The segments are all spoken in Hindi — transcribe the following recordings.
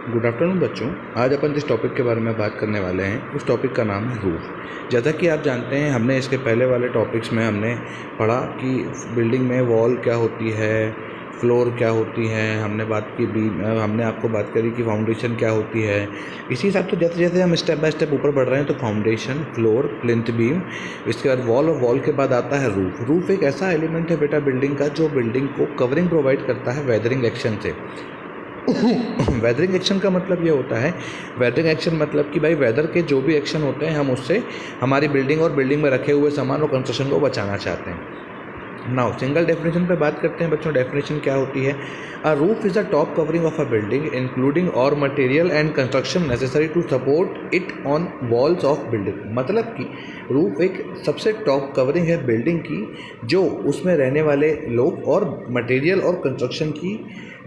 गुड आफ्टरनून बच्चों। आज अपन जिस टॉपिक के बारे में बात करने वाले हैं उस टॉपिक का नाम है रूफ। जैसा कि आप जानते हैं हमने इसके पहले वाले टॉपिक्स में हमने पढ़ा कि बिल्डिंग में वॉल क्या होती है, फ्लोर क्या होती है, हमने बात की बीम, हमने आपको बात करी कि फाउंडेशन क्या होती है। इसी हिसाब से जैसे जैसे हम स्टेप बाय स्टेप ऊपर बढ़ रहे हैं तो फाउंडेशन, फ्लोर, प्लिंथ बीम, इसके बाद वॉल और वॉल के बाद आता है रूफ। रूफ एक ऐसा एलिमेंट है बेटा बिल्डिंग का जो बिल्डिंग को कवरिंग प्रोवाइड करता है वेदरिंग एक्शन से। वेदरिंग एक्शन का मतलब ये होता है, वेदरिंग एक्शन मतलब कि भाई वेदर के जो भी एक्शन होते हैं हम उससे हमारी बिल्डिंग और बिल्डिंग में रखे हुए सामान और कंस्ट्रक्शन को बचाना चाहते हैं। नाउ सिंगल डेफिनेशन पे बात करते हैं बच्चों। डेफिनेशन क्या होती है? A roof is a top covering of a building including और material and construction necessary to support it on walls of building. मतलब कि रूफ एक सबसे टॉप कवरिंग है बिल्डिंग की जो उसमें रहने वाले लोग और मटेरियल और कंस्ट्रक्शन की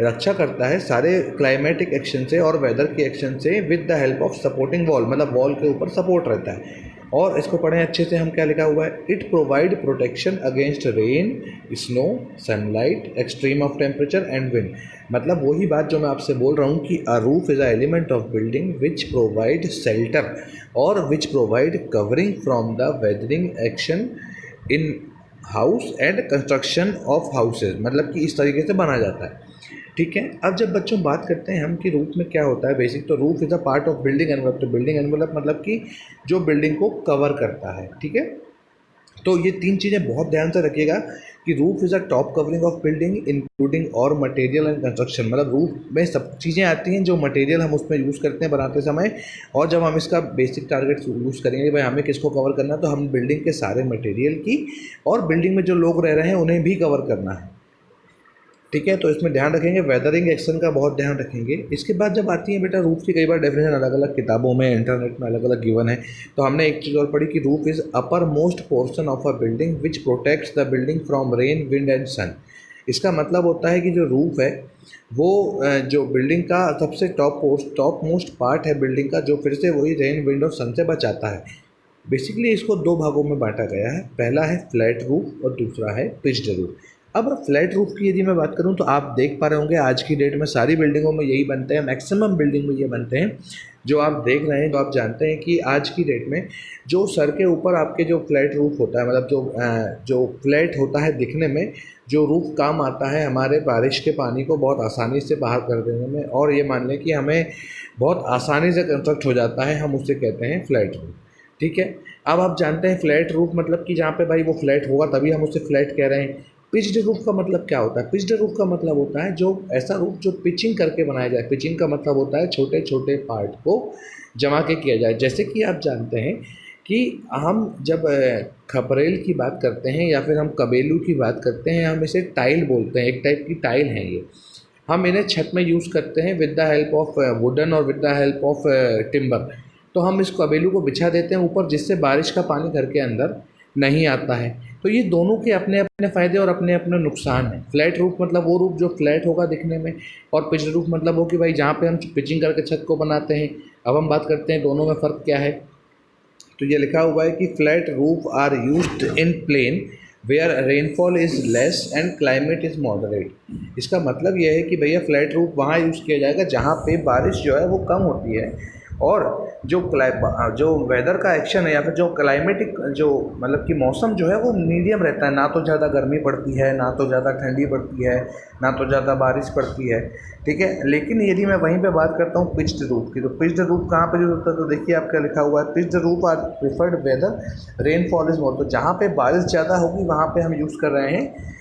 रक्षा करता है सारे क्लाइमेटिक एक्शन से और वेदर के एक्शन से with the help of supporting wall. मतलब वॉल के ऊपर सपोर्ट रहता है। और इसको पढ़ें अच्छे से, हम क्या लिखा हुआ है? It provide protection against rain, snow, sunlight, extreme of temperature and wind. मतलब वही बात जो मैं आपसे बोल रहा हूँ कि a roof is a element of building which provide shelter और which provide covering from the weathering action in house and construction of houses. मतलब कि इस तरीके से बना जाता है। ठीक है। अब जब बच्चों बात करते हैं हम कि रूफ में क्या होता है बेसिक, तो roof is a part of building envelope. तो बिल्डिंग एनवलप मतलब कि जो बिल्डिंग को कवर करता है। ठीक है। तो ये तीन चीज़ें बहुत ध्यान से रखिएगा कि roof is a top covering of building including और मटेरियल एंड कंस्ट्रक्शन। मतलब रूफ में सब चीज़ें आती हैं जो मटेरियल हम उसमें यूज़ करते हैं बनाते समय, और जब हम इसका बेसिक टारगेट यूज़ करेंगे भाई हमें किसको कवर करना है, तो हम बिल्डिंग के सारे मटेरियल की और बिल्डिंग में जो लोग रह रहे हैं उन्हें भी कवर करना है। ठीक है। तो इसमें ध्यान रखेंगे, वेदरिंग एक्शन का बहुत ध्यान रखेंगे। इसके बाद जब आती है बेटा रूफ की, कई बार डेफिनेशन अलग अलग किताबों में, इंटरनेट में अलग अलग गिवन है, तो हमने एक चीज़ और पढ़ी कि roof is upper most portion of a building which protects the building from rain, wind and sun. इसका मतलब होता है कि जो रूफ है वो जो बिल्डिंग का सबसे टॉप मोस्ट पार्ट है बिल्डिंग का, जो फिर से वही रेन, विंड और सन से बचाता है। बेसिकली इसको दो भागों में बांटा गया है। पहला है फ्लैट रूफ और दूसरा है पिच्ड रूफ। अब फ्लैट रूफ की यदि मैं बात करूं तो आप देख पा रहे होंगे आज की डेट में सारी बिल्डिंगों में यही बनते हैं, मैक्सिमम बिल्डिंग में ये बनते हैं जो आप देख रहे हैं। तो आप जानते हैं कि आज की डेट में जो सर के ऊपर आपके जो फ्लैट रूफ होता है, मतलब जो फ्लैट होता है दिखने में, जो रूफ काम आता है हमारे बारिश के पानी को बहुत आसानी से बाहर कर देने में, और ये मान लें कि हमें बहुत आसानी से कंस्ट्रक्ट हो जाता है, हम उसे कहते हैं फ्लैट रूफ। ठीक है। अब आप जानते हैं फ्लैट रूफ मतलब कि जहाँ पे भाई वो फ्लैट होगा तभी हम उसे फ्लैट कह रहे हैं। पिच्ड रूफ का मतलब क्या होता है? पिच्ड रूफ का मतलब होता है जो ऐसा रूफ जो पिचिंग करके बनाया जाए। पिचिंग का मतलब होता है छोटे छोटे पार्ट को जमा के किया जाए। जैसे कि आप जानते हैं कि हम जब खपरेल की बात करते हैं या फिर हम कबेलू की बात करते हैं, हम इसे टाइल बोलते हैं। एक टाइप की टाइल है ये। हम इन्हें छत में यूज़ करते हैं with the help of wooden और with the help of timber. तो हम इस कबेलू को बिछा देते हैं ऊपर, जिससे बारिश का पानी घर के अंदर नहीं आता है। तो ये दोनों के अपने अपने फ़ायदे और अपने अपने नुकसान हैं। फ्लैट रूफ मतलब वो रूफ जो फ्लैट होगा दिखने में, और पिच्ड रूफ मतलब वो कि भाई जहाँ पे हम पिचिंग करके छत को बनाते हैं। अब हम बात करते हैं दोनों में फ़र्क क्या है। तो ये लिखा हुआ है कि flat roof are used in plain where rainfall is less and climate is moderate. इसका मतलब यह है कि भैया फ्लैट रूफ वहाँ यूज़ किया जाएगा जहाँ पे बारिश जो है वो कम होती है, और जो वेदर का एक्शन है या फिर जो क्लाइमेटिक जो मतलब कि मौसम जो है वो मीडियम रहता है। ना तो ज़्यादा गर्मी पड़ती है, ना तो ज़्यादा ठंडी पड़ती है, ना तो ज़्यादा बारिश पड़ती है। ठीक है। लेकिन यदि मैं वहीं पे बात करता हूँ पिच्ड रूफ की, तो पिच्ड रूफ कहाँ पे यूज़ होता है? तो देखिए आप क्या लिखा हुआ है, pitched roof are preferred whether rainfall is more. तो जहाँ पे बारिश ज़्यादा होगी वहाँ पे हम यूज़ कर रहे हैं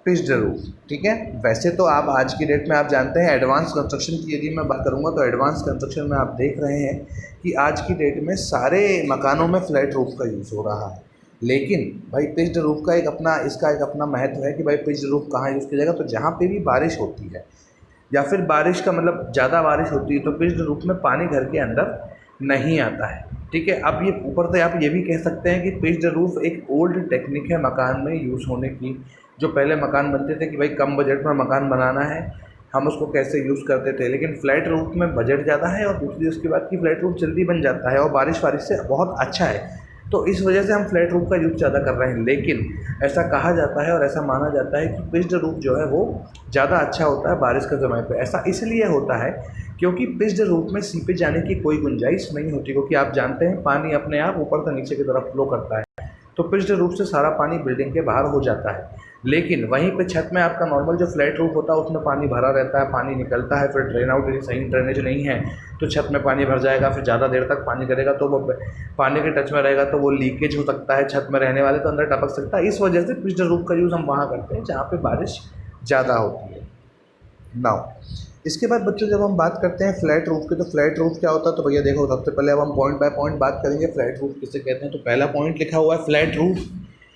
पिच्ड रूफ। ठीक है। वैसे तो आप आज की डेट में आप जानते हैं एडवांस कंस्ट्रक्शन की यदि मैं बात करूंगा तो एडवांस कंस्ट्रक्शन में आप देख रहे हैं कि आज की डेट में सारे मकानों में फ्लैट रूफ का यूज़ हो रहा है। लेकिन भाई पिच्ड रूफ का इसका एक अपना महत्व है कि भाई पिच्ड रूफ कहाँ यूज़ किया जाएगा? तो जहाँ पे भी बारिश होती है या फिर बारिश का मतलब ज़्यादा बारिश होती है तो पिच्ड रूफ में पानी घर के अंदर नहीं आता है। ठीक है। अब ये ऊपर से आप ये भी कह सकते हैं कि पिच्ड रूफ एक ओल्ड टेक्निक है मकान में यूज़ होने की। जो पहले मकान बनते थे कि भाई कम बजट में मकान बनाना है, हम उसको कैसे यूज़ करते थे। लेकिन फ्लैट रूफ में बजट ज़्यादा है और दूसरी उसके बाद की फ्लैट रूफ जल्दी बन जाता है और बारिश वारिश से बहुत अच्छा है। तो इस वजह से हम फ्लैट रूफ का यूज़ ज़्यादा कर रहे हैं। लेकिन ऐसा कहा जाता है और ऐसा माना जाता है कि पिच्ड रूफ जो है वो ज़्यादा अच्छा होता है बारिश के समय पे। ऐसा इसलिए होता है क्योंकि पिच्ड रूफ में सीपेज जाने की कोई गुंजाइश नहीं होती, क्योंकि आप जानते हैं पानी अपने आप ऊपर से नीचे की तरफ फ्लो करता है, तो पिच्ड रूफ से सारा पानी बिल्डिंग के बाहर हो जाता है। लेकिन वहीं पे छत में आपका नॉर्मल जो फ्लैट रूफ होता है उसमें पानी भरा रहता है, पानी निकलता है, फिर ड्रेन आउट यदि सही ड्रेनेज नहीं है तो छत में पानी भर जाएगा, फिर ज़्यादा देर तक पानी करेगा तो वो पानी के टच में रहेगा तो वो लीकेज हो सकता है, छत में रहने वाले तो अंदर टपक सकता है। इस वजह से पिच्ड रूफ का यूज़ हम वहाँ करते हैं जहाँ पर बारिश ज़्यादा होती है। नाउ इसके बाद बच्चों जब हम बात करते हैं फ्लैट रूफ की, तो फ्लैट रूफ क्या होता है, तो भैया देखो सबसे पहले अब हम पॉइंट बाय पॉइंट बात करेंगे फ्लैट रूफ किसे कहते हैं। तो पहला पॉइंट लिखा हुआ है flat roof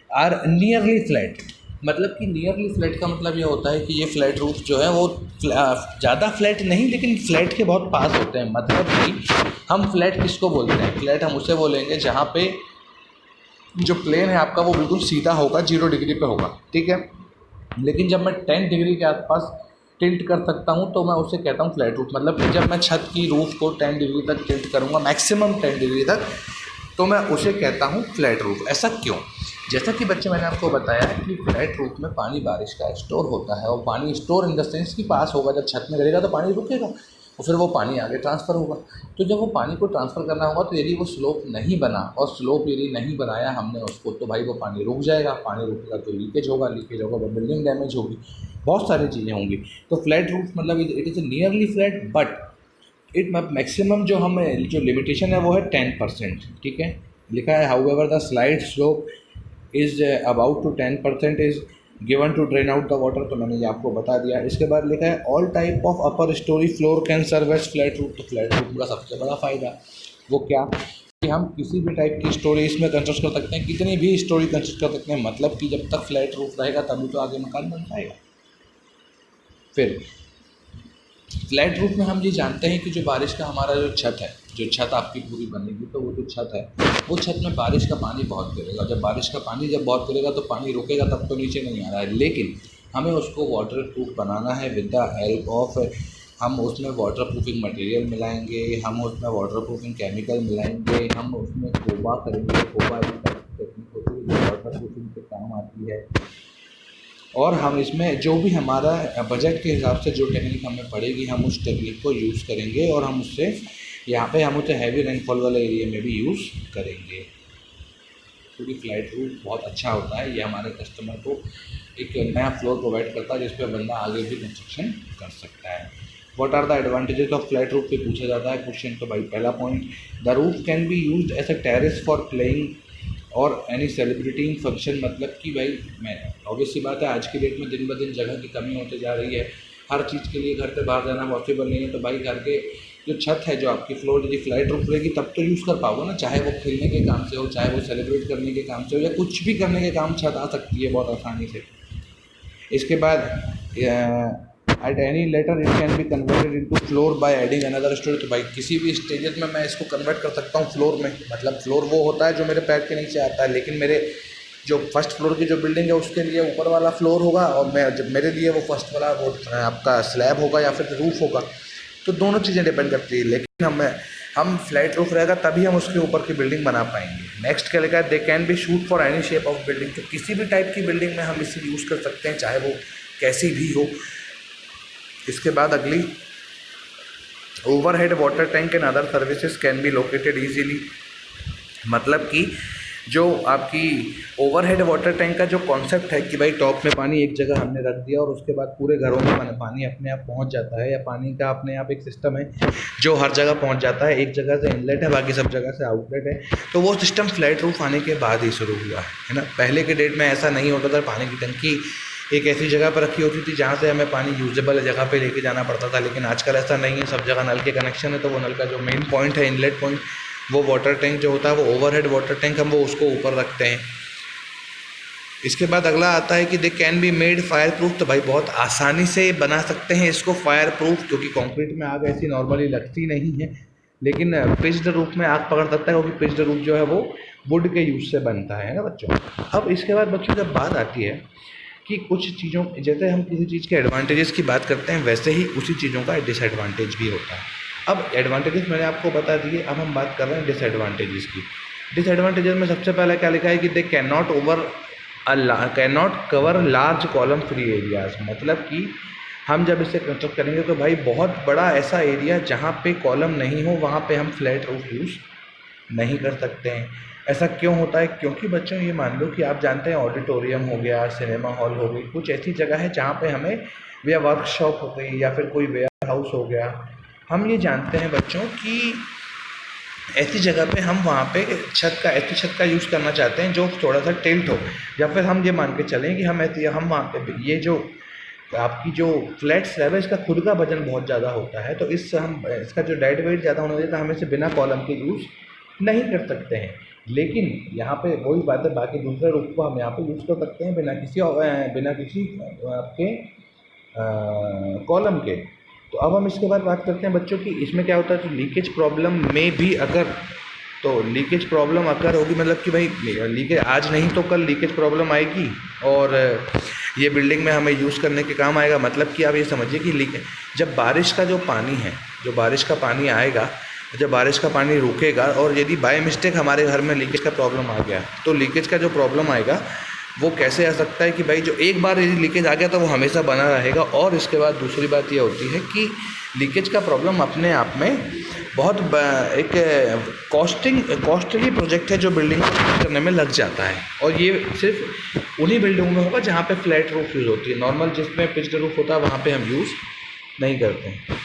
are nearly flat. मतलब कि नियरली फ्लैट का मतलब ये होता है कि ये फ्लैट रूफ जो है वो ज़्यादा फ्लैट नहीं लेकिन फ्लैट के बहुत पास होते हैं। मतलब कि हम फ्लैट किसको बोलते हैं, फ्लैट हम उसे बोलेंगे जहाँ पे जो प्लेन है आपका वो बिल्कुल सीधा होगा, 0 डिग्री पे होगा, ठीक है। लेकिन जब मैं 10 डिग्री के आसपास टिल्ट कर सकता हूँ तो मैं उसे कहता हूँ फ्लैट रूफ। मतलब कि जब मैं छत की रूफ को 10 डिग्री तक टिल्ट करूँगा, मैक्सिमम 10 डिग्री तक, तो मैं उसे कहता हूँ फ्लैट रूफ। ऐसा क्यों? जैसा कि बच्चे मैंने आपको बताया कि फ्लैट रूफ में पानी बारिश का स्टोर होता है, और पानी स्टोर इन द सेंस कि पास होगा, जब छत में गिरेगा तो पानी रुकेगा और फिर वो पानी आगे ट्रांसफ़र होगा। तो जब वो पानी को ट्रांसफ़र करना होगा तो यदि वो स्लोप नहीं बना, और स्लोप यदि नहीं बनाया हमने उसको, तो भाई वो पानी रुक जाएगा, पानी रुकेगा तो लीकेज होगा, लीकेज होगा तो बिल्डिंग डैमेज होगी, बहुत सारी चीज़ें होंगी। तो फ्लैट रूफ मतलब it is nearly flat but it maximum जो हमें जो लिमिटेशन है वो है 10%, ठीक है। लिखा है however the slide slope is about to 10% is given to drain out the water, तो मैंने ये आपको बता दिया। इसके बाद लिखा है all type of upper storey floor can serve as flat roof. तो फ्लैट रूफ का सबसे बड़ा फ़ायदा वो क्या कि हम किसी भी टाइप की स्टोरी इसमें कंस्ट्रक्ट कर सकते हैं, कितनी भी स्टोरी कंस्ट्रक्ट कर सकते हैं। मतलब कि जब तक फ्लैट रूफ रहेगा तभी तो आगे मकान बन पाएगा। फिर फ्लैट रूफ में हम ये जानते हैं कि जो बारिश का हमारा जो छत है, जो छत आपकी पूरी बनेगी, तो वो जो छत है वो छत में बारिश का पानी बहुत गिरेगा। जब बारिश का पानी जब बहुत गिरेगा तो पानी रुकेगा, तब तो नीचे नहीं आ रहा है। लेकिन हमें उसको वाटर प्रूफ बनाना है विद द हेल्प ऑफ, हम उसमें वाटर प्रूफिंग मटेरियल मिलाएंगे, हम उसमें वाटर प्रूफिंग केमिकल मिलाएंगे, हम उसमें कोबा करेंगे। कोबा एक टेक्निक होती है जो वाटर प्रूफिंग के काम आती है। और हम इसमें जो भी हमारा बजट के हिसाब से जो टेक्निक हमें पड़ेगी हम उस टेक्निक को यूज़ करेंगे, और हम उससे यहाँ पे हम उसे हैवी रेनफॉल वाले एरिया में भी यूज़ करेंगे, क्योंकि फ्लैट रूफ बहुत अच्छा होता है। ये हमारे कस्टमर को एक नया फ्लोर प्रोवाइड करता है जिस पर बंदा आगे भी कंस्ट्रक्शन कर सकता है। What are the advantages of flat roof पे पूछा जाता है क्वेश्चन। तो भाई पहला point, the roof can be used as a terrace for playing और एनी सेलिब्रेटिंग फंक्शन। मतलब कि भाई मैं ऑब्वियस सी बात है आज की डेट में दिन ब दिन जगह की कमी होती जा रही है, हर चीज़ के लिए घर से बाहर जाना पॉसिबल नहीं है। तो भाई घर के जो छत है, जो आपकी फ्लोर यदि फ्लैट रूफ रहेगी तब तो यूज़ कर पाओगे ना, चाहे वो खेलने के काम से हो, चाहे वो सेलिब्रेट करने के काम से हो, या कुछ भी करने के काम छत आ सकती है बहुत आसानी से। इसके बाद at any later it can be converted into floor by adding another storey. तो भाई किसी भी स्टेजेस में मैं इसको कन्वर्ट कर सकता हूँ फ्लोर में। मतलब फ्लोर वो होता है जो मेरे पैर के नीचे आता है, लेकिन मेरे जो फर्स्ट फ्लोर की जो बिल्डिंग है उसके लिए ऊपर वाला फ्लोर होगा, और मैं जब मेरे लिए वो फर्स्ट वाला वो आपका स्लैब होगा या फिर रूफ होगा। तो दोनों चीज़ें डिपेंड करती है, लेकिन हम फ्लैट रूफ रहेगा तभी हम उसके ऊपर की बिल्डिंग बना पाएंगे। नेक्स्ट क्या लिखा है, they can be shoot for any shape of building. तो किसी भी टाइप की बिल्डिंग में हम इसे यूज़ कर सकते हैं, चाहे वो कैसी भी हो। इसके बाद अगली, overhead water tank and other services can be located easily. मतलब कि जो आपकी ओवरहेड वाटर टैंक का जो कॉन्सेप्ट है कि भाई टॉप में पानी एक जगह हमने रख दिया और उसके बाद पूरे घरों में पानी अपने आप पहुंच जाता है, या पानी का अपने आप एक सिस्टम है जो हर जगह पहुंच जाता है। एक जगह से इनलेट है, बाकी सब जगह से आउटलेट है। तो वो सिस्टम फ्लैट रूफ आने के बाद ही शुरू हुआ है ना। पहले के डेट में ऐसा नहीं होता था, पानी की टंकी एक ऐसी जगह पर रखी होती थी जहाँ से हमें पानी यूजेबल जगह पे लेके जाना पड़ता था। लेकिन आजकल ऐसा नहीं है, सब जगह नल के कनेक्शन है। तो वो नल का जो मेन पॉइंट है, इनलेट पॉइंट, वो वाटर टैंक जो होता है वो ओवरहेड वाटर टैंक हम वो उसको ऊपर रखते हैं। इसके बाद अगला आता है कि they can be made fire proof. तो भाई बहुत आसानी से बना सकते हैं इसको फायर प्रूफ, क्योंकि कंक्रीट में आग ऐसी नॉर्मली लगती नहीं है, लेकिन पिच्ड रूफ में आग पकड़ सकता है, क्योंकि पिच्ड रूफ जो है वो वुड के यूज से बनता है ना बच्चों। अब इसके बाद बच्चों जब बात आती है कि कुछ चीज़ों, जैसे हम किसी चीज़ के एडवांटेजेस की बात करते हैं वैसे ही उसी चीज़ों का डिसएडवांटेज भी होता है। अब एडवांटेजेस मैंने आपको बता दिए, अब हम बात कर रहे हैं डिसएडवांटेजेस की। डिसएडवांटेजेस में सबसे पहले क्या लिखा है कि they can not cover large column free areas, मतलब कि हम जब इसे कंस्ट्रक्ट करेंगे तो भाई बहुत बड़ा ऐसा एरिया जहाँ पे कॉलम नहीं हो वहाँ पे हम फ्लैट रूफ यूज़ नहीं कर सकते हैं। ऐसा क्यों होता है? क्योंकि बच्चों ये मान लो कि आप जानते हैं ऑडिटोरियम हो गया, सिनेमा हॉल हो गई, कुछ ऐसी जगह है जहाँ पे हमें, या वर्कशॉप हो गई या फिर कोई वेयर हाउस हो गया, हम ये जानते हैं बच्चों कि ऐसी जगह पे हम वहाँ पे ऐसी छत का यूज़ करना चाहते हैं जो थोड़ा सा टिल्ट हो, या फिर हम ये मान के चलें कि हम वहाँ पे ये जो आपकी जो फ्लैट स्लैब है इसका खुद का वजन बहुत ज़्यादा होता है, तो इसका जो डेड वेट ज़्यादा होने देता है, हम इसे बिना कॉलम के यूज़ नहीं कर सकते हैं। लेकिन यहाँ पे वही बात है, बाकी दूसरे रूफ को हम यहाँ पे यूज़ कर सकते हैं बिना किसी आपके कॉलम के। तो अब हम इसके बाद बात करते हैं बच्चों की इसमें क्या होता है, तो लीकेज प्रॉब्लम में भी अगर, तो लीकेज प्रॉब्लम अगर होगी, मतलब कि भाई लीकेज आज नहीं तो कल लीकेज प्रॉब्लम आएगी और ये बिल्डिंग में हमें यूज़ करने के काम आएगा। मतलब कि आप ये समझिए कि जब बारिश का जो पानी है, जो बारिश का पानी आएगा, जब बारिश का पानी रुकेगा और यदि बाय मिस्टेक हमारे घर में लीकेज का प्रॉब्लम आ गया, तो लीकेज का जो प्रॉब्लम आएगा वो कैसे आ सकता है कि भाई जो एक बार यदि लीकेज आ गया तो वो हमेशा बना रहेगा। और इसके बाद दूसरी बात ये होती है कि लीकेज का प्रॉब्लम अपने आप में बहुत एक कॉस्टली प्रोजेक्ट है जो बिल्डिंग को करने में लग जाता है, और ये सिर्फ उन्हीं बिल्डिंगों में होगा जहाँ पे फ्लैट रूफ यूज़ होती है। नॉर्मल जिसमें पिच्ड रूफ होता है वहाँ पे हम यूज़ नहीं करते हैं।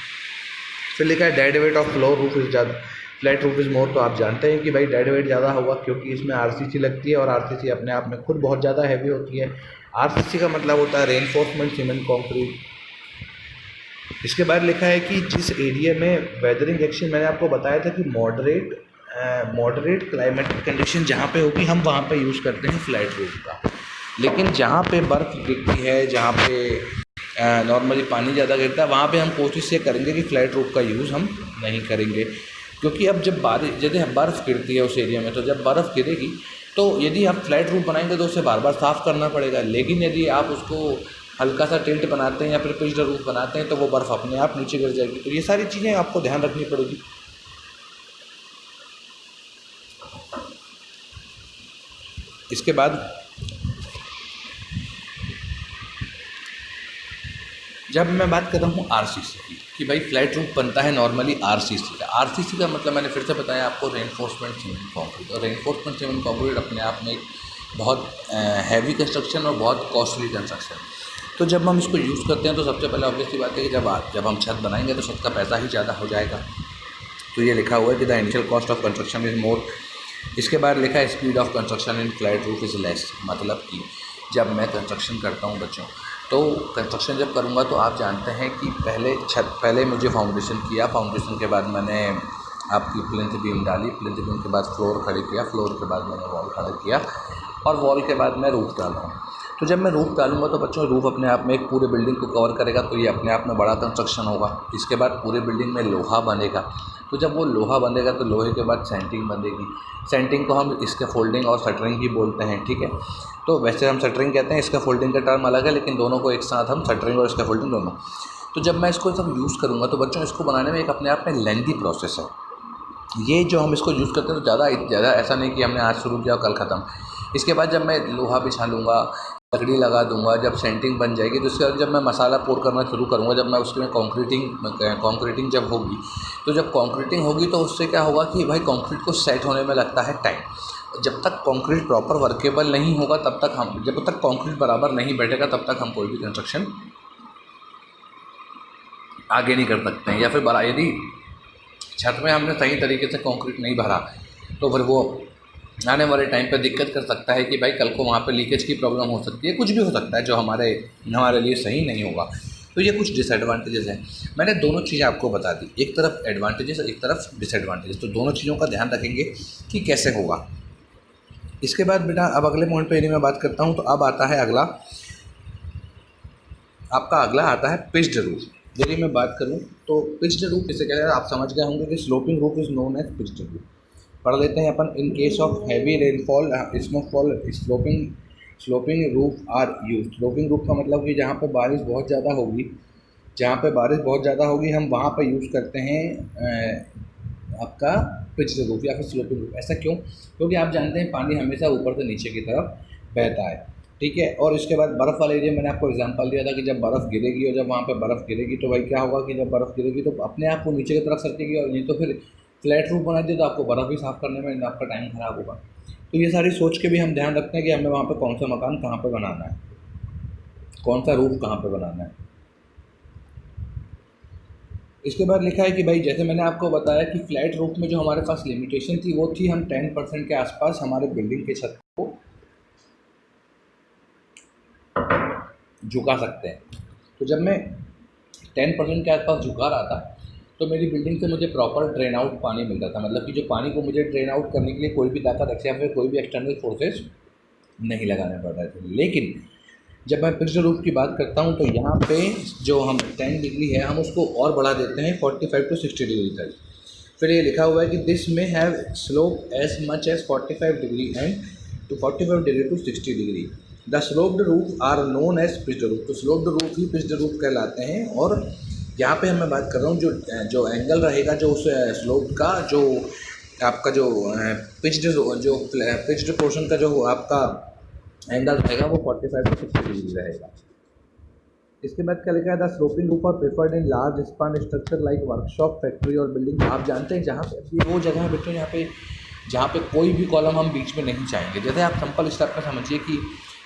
फिर लिखा है dead weight of floor roof is ज़्यादा, फ्लैट रूफ इज़ मोर। तो आप जानते हैं कि भाई डेड वेट ज़्यादा होगा क्योंकि इसमें आरसीसी लगती है, और आरसीसी अपने आप में खुद बहुत ज़्यादा हैवी होती है। आरसीसी का मतलब होता है रेनफोर्समेंट सीमेंट कंक्रीट। इसके बाद लिखा है कि जिस एरिया में वेदरिंग एक्शन, मैंने आपको बताया था कि मॉडरेट क्लाइमेटिक कंडीशन जहाँ पे होगी हम वहाँ पे यूज़ करते हैं फ्लैट रूफ का। लेकिन जहाँ पे बर्फ़ गिरती है, जहाँ पे नॉर्मली पानी ज़्यादा गिरता है, वहाँ पे हम कोशिश ये करेंगे कि फ्लैट रूफ का यूज़ हम नहीं करेंगे। क्योंकि अब जब यदि बर्फ़ गिरती है उस एरिया में, तो जब बर्फ़ गिरेगी तो यदि आप फ्लैट रूफ बनाएंगे तो उसे बार बार साफ़ करना पड़ेगा। लेकिन यदि आप उसको हल्का सा टिल्ट बनाते हैं या फिर पिच्ड रूफ बनाते हैं तो वो बर्फ़ अपने आप नीचे गिर जाएगी। तो ये सारी चीज़ें आपको ध्यान रखनी पड़ेगी। इसके बाद जब मैं बात कर रहा हूँ आरसीसी की, कि भाई फ्लैट रूफ बनता है नॉर्मली आरसीसी का। आरसीसी का मतलब मैंने फिर से बताया आपको, रेनफोर्समेंट सीमेंट कंक्रीट। और रेनफोर्समेंट सीमेंट कंक्रीट अपने आप में एक बहुत हैवी कंस्ट्रक्शन और बहुत कॉस्टली कंस्ट्रक्शन। तो जब हम इसको यूज़ करते हैं तो सबसे पहले ऑब्वियसली बात है कि जब हम छत बनाएंगे तो छत का पैसा ही ज़्यादा हो जाएगा। तो ये लिखा हुआ है कि the initial cost of construction is more. इसके बाद लिखा है speed of construction in flat roof is less. मतलब कि जब मैं कंस्ट्रक्शन करता हूँ बच्चों, तो कंस्ट्रक्शन जब करूँगा तो आप जानते हैं कि पहले मुझे फाउंडेशन किया, फाउंडेशन के बाद मैंने आपकी प्लिंथ बीम डाली, प्लिंथ बीम के बाद फ्लोर खड़ी किया, फ्लोर के बाद मैंने वॉल खड़ा किया, और वॉल के बाद मैं रूफ डाल रहा हूँ। तो जब मैं रूफ डालूंगा तो बच्चों रूफ अपने आप में एक पूरे बिल्डिंग को कवर करेगा, तो ये अपने आप में बड़ा कंस्ट्रक्शन होगा। इसके बाद पूरे बिल्डिंग में लोहा बनेगा। तो जब वो लोहा बनेगा तो लोहे के बाद सेंटिंग बनेगी। सेंटिंग को हम इसके फोल्डिंग और शटरिंग ही बोलते हैं, ठीक है। तो वैसे हम शटरिंग कहते हैं, इसका फोल्डिंग का टर्म अलग है, लेकिन दोनों को एक साथ हम शटरिंग और इसका फोल्डिंग दोनों। तो जब मैं इसको सब यूज़ करूँगा तो बच्चों इसको बनाने में एक अपने आप में लेंथी प्रोसेस है। ये जो हम इसको यूज़ करते हैं तो ज़्यादा ऐसा नहीं कि हमने आज शुरू किया और कल ख़त्म। इसके बाद जब मैं लोहा बिछा लूँगा, लकड़ी लगा दूंगा, जब सेंटिंग बन जाएगी तो उसके बाद जब मैं मसाला पोर करना शुरू करूँगा, जब मैं उसमें कंक्रीटिंग जब होगी, तो जब कंक्रीटिंग होगी तो उससे क्या होगा कि भाई कंक्रीट को सेट होने में लगता है टाइम। जब तक कंक्रीट प्रॉपर वर्केबल नहीं होगा जब तक कंक्रीट बराबर नहीं बैठेगा तब तक हम कोई भी कंस्ट्रक्शन आगे नहीं कर सकते हैं। या फिर यदि छत में हमने सही तरीके से कंक्रीट नहीं भरा तो फिर वो आने वाले टाइम पे दिक्कत कर सकता है कि भाई कल को वहाँ पे लीकेज की प्रॉब्लम हो सकती है, कुछ भी हो सकता है जो हमारे लिए सही नहीं होगा। तो ये कुछ डिसएडवांटेजेस हैं। मैंने दोनों चीज़ें आपको बता दी, एक तरफ एडवांटेजेस एक तरफ डिसएडवांटेजेस। तो दोनों चीज़ों का ध्यान रखेंगे कि कैसे होगा। इसके बाद बेटा अब अगले पॉइंट पर यदि मैं बात करता हूँ तो अब आता है अगला आता है पिच्ड रूफ। यदि मैं बात करूँ तो पिच्ड रूफ किसे कहते हैं, आप समझ गए होंगे कि sloping roof is known as pitched roof. पढ़ लेते हैं अपन। In case of heavy rainfall snowfall sloping roof are use. Sloping roof का मतलब कि जहाँ पे बारिश बहुत ज़्यादा होगी हम वहाँ पे यूज़ करते हैं आपका पिच्ड रूफ या फिर स्लोपिंग रूफ। ऐसा क्यों? क्योंकि आप जानते हैं पानी हमेशा ऊपर से नीचे की तरफ बहता है, ठीक है। और इसके बाद बर्फ़ वाले एरिया मैंने आपको एग्जांपल दिया था कि जब बर्फ़ गिरेगी और जब वहाँ पे बर्फ़ गिरेगी तो भाई क्या होगा कि जब बर्फ़ गिरेगी तो अपने आप वो नीचे की तरफ सरकेगी, और नहीं तो फिर फ्लैट रूफ बना दिया तो आपको बर्फ़ भी साफ़ करने में आपका टाइम ख़राब होगा। तो ये सारी सोच के भी हम ध्यान रखते हैं कि हमें वहाँ पे कौन सा मकान कहाँ पे बनाना है, कौन सा रूफ कहाँ पे बनाना है। इसके बाद लिखा है कि भाई जैसे मैंने आपको बताया कि फ्लैट रूफ में जो हमारे पास लिमिटेशन थी वो थी हम 10% के आसपास हमारे बिल्डिंग के छत को झुका सकते हैं। तो जब मैं 10% के आसपास झुका रहा था तो मेरी बिल्डिंग से मुझे प्रॉपर ड्रेन आउट पानी मिल रहा था, मतलब कि जो पानी को मुझे ड्रेन आउट करने के लिए कोई भी ताकत या फिर कोई भी एक्सटर्नल फोर्सेस नहीं लगाने पड़ रहे थे। लेकिन जब मैं पिच्ड रूफ की बात करता हूँ तो यहाँ पे जो हम 10 डिग्री है हम उसको और बढ़ा देते हैं 45 टू 60 डिग्री तक। फिर ये लिखा हुआ है कि this may have slope as much as 45 degree and to 45 degree to 60 degree. The sloped roof are known as pitched roof. तो स्लोप्ड रूफ ही पिच्ड रूफ कहलाते हैं। और यहाँ पे मैं बात कर रहा हूँ जो एंगल रहेगा जो उस स्लोप का जो आपका जो पिच्ड पोर्शन का जो आपका एंगल रहेगा वो 45 टू 60 डिग्री रहेगा। इसके बाद क्या लिखा है, the sloping roof are preferred in large span structure like workshop, factory और बिल्डिंग। आप जानते हैं जहाँ पे ये वो जगह है बेटो जहाँ पे कोई भी कॉलम हम बीच में नहीं चाहेंगे। जैसे आप सिंपल स्टेप में समझिए कि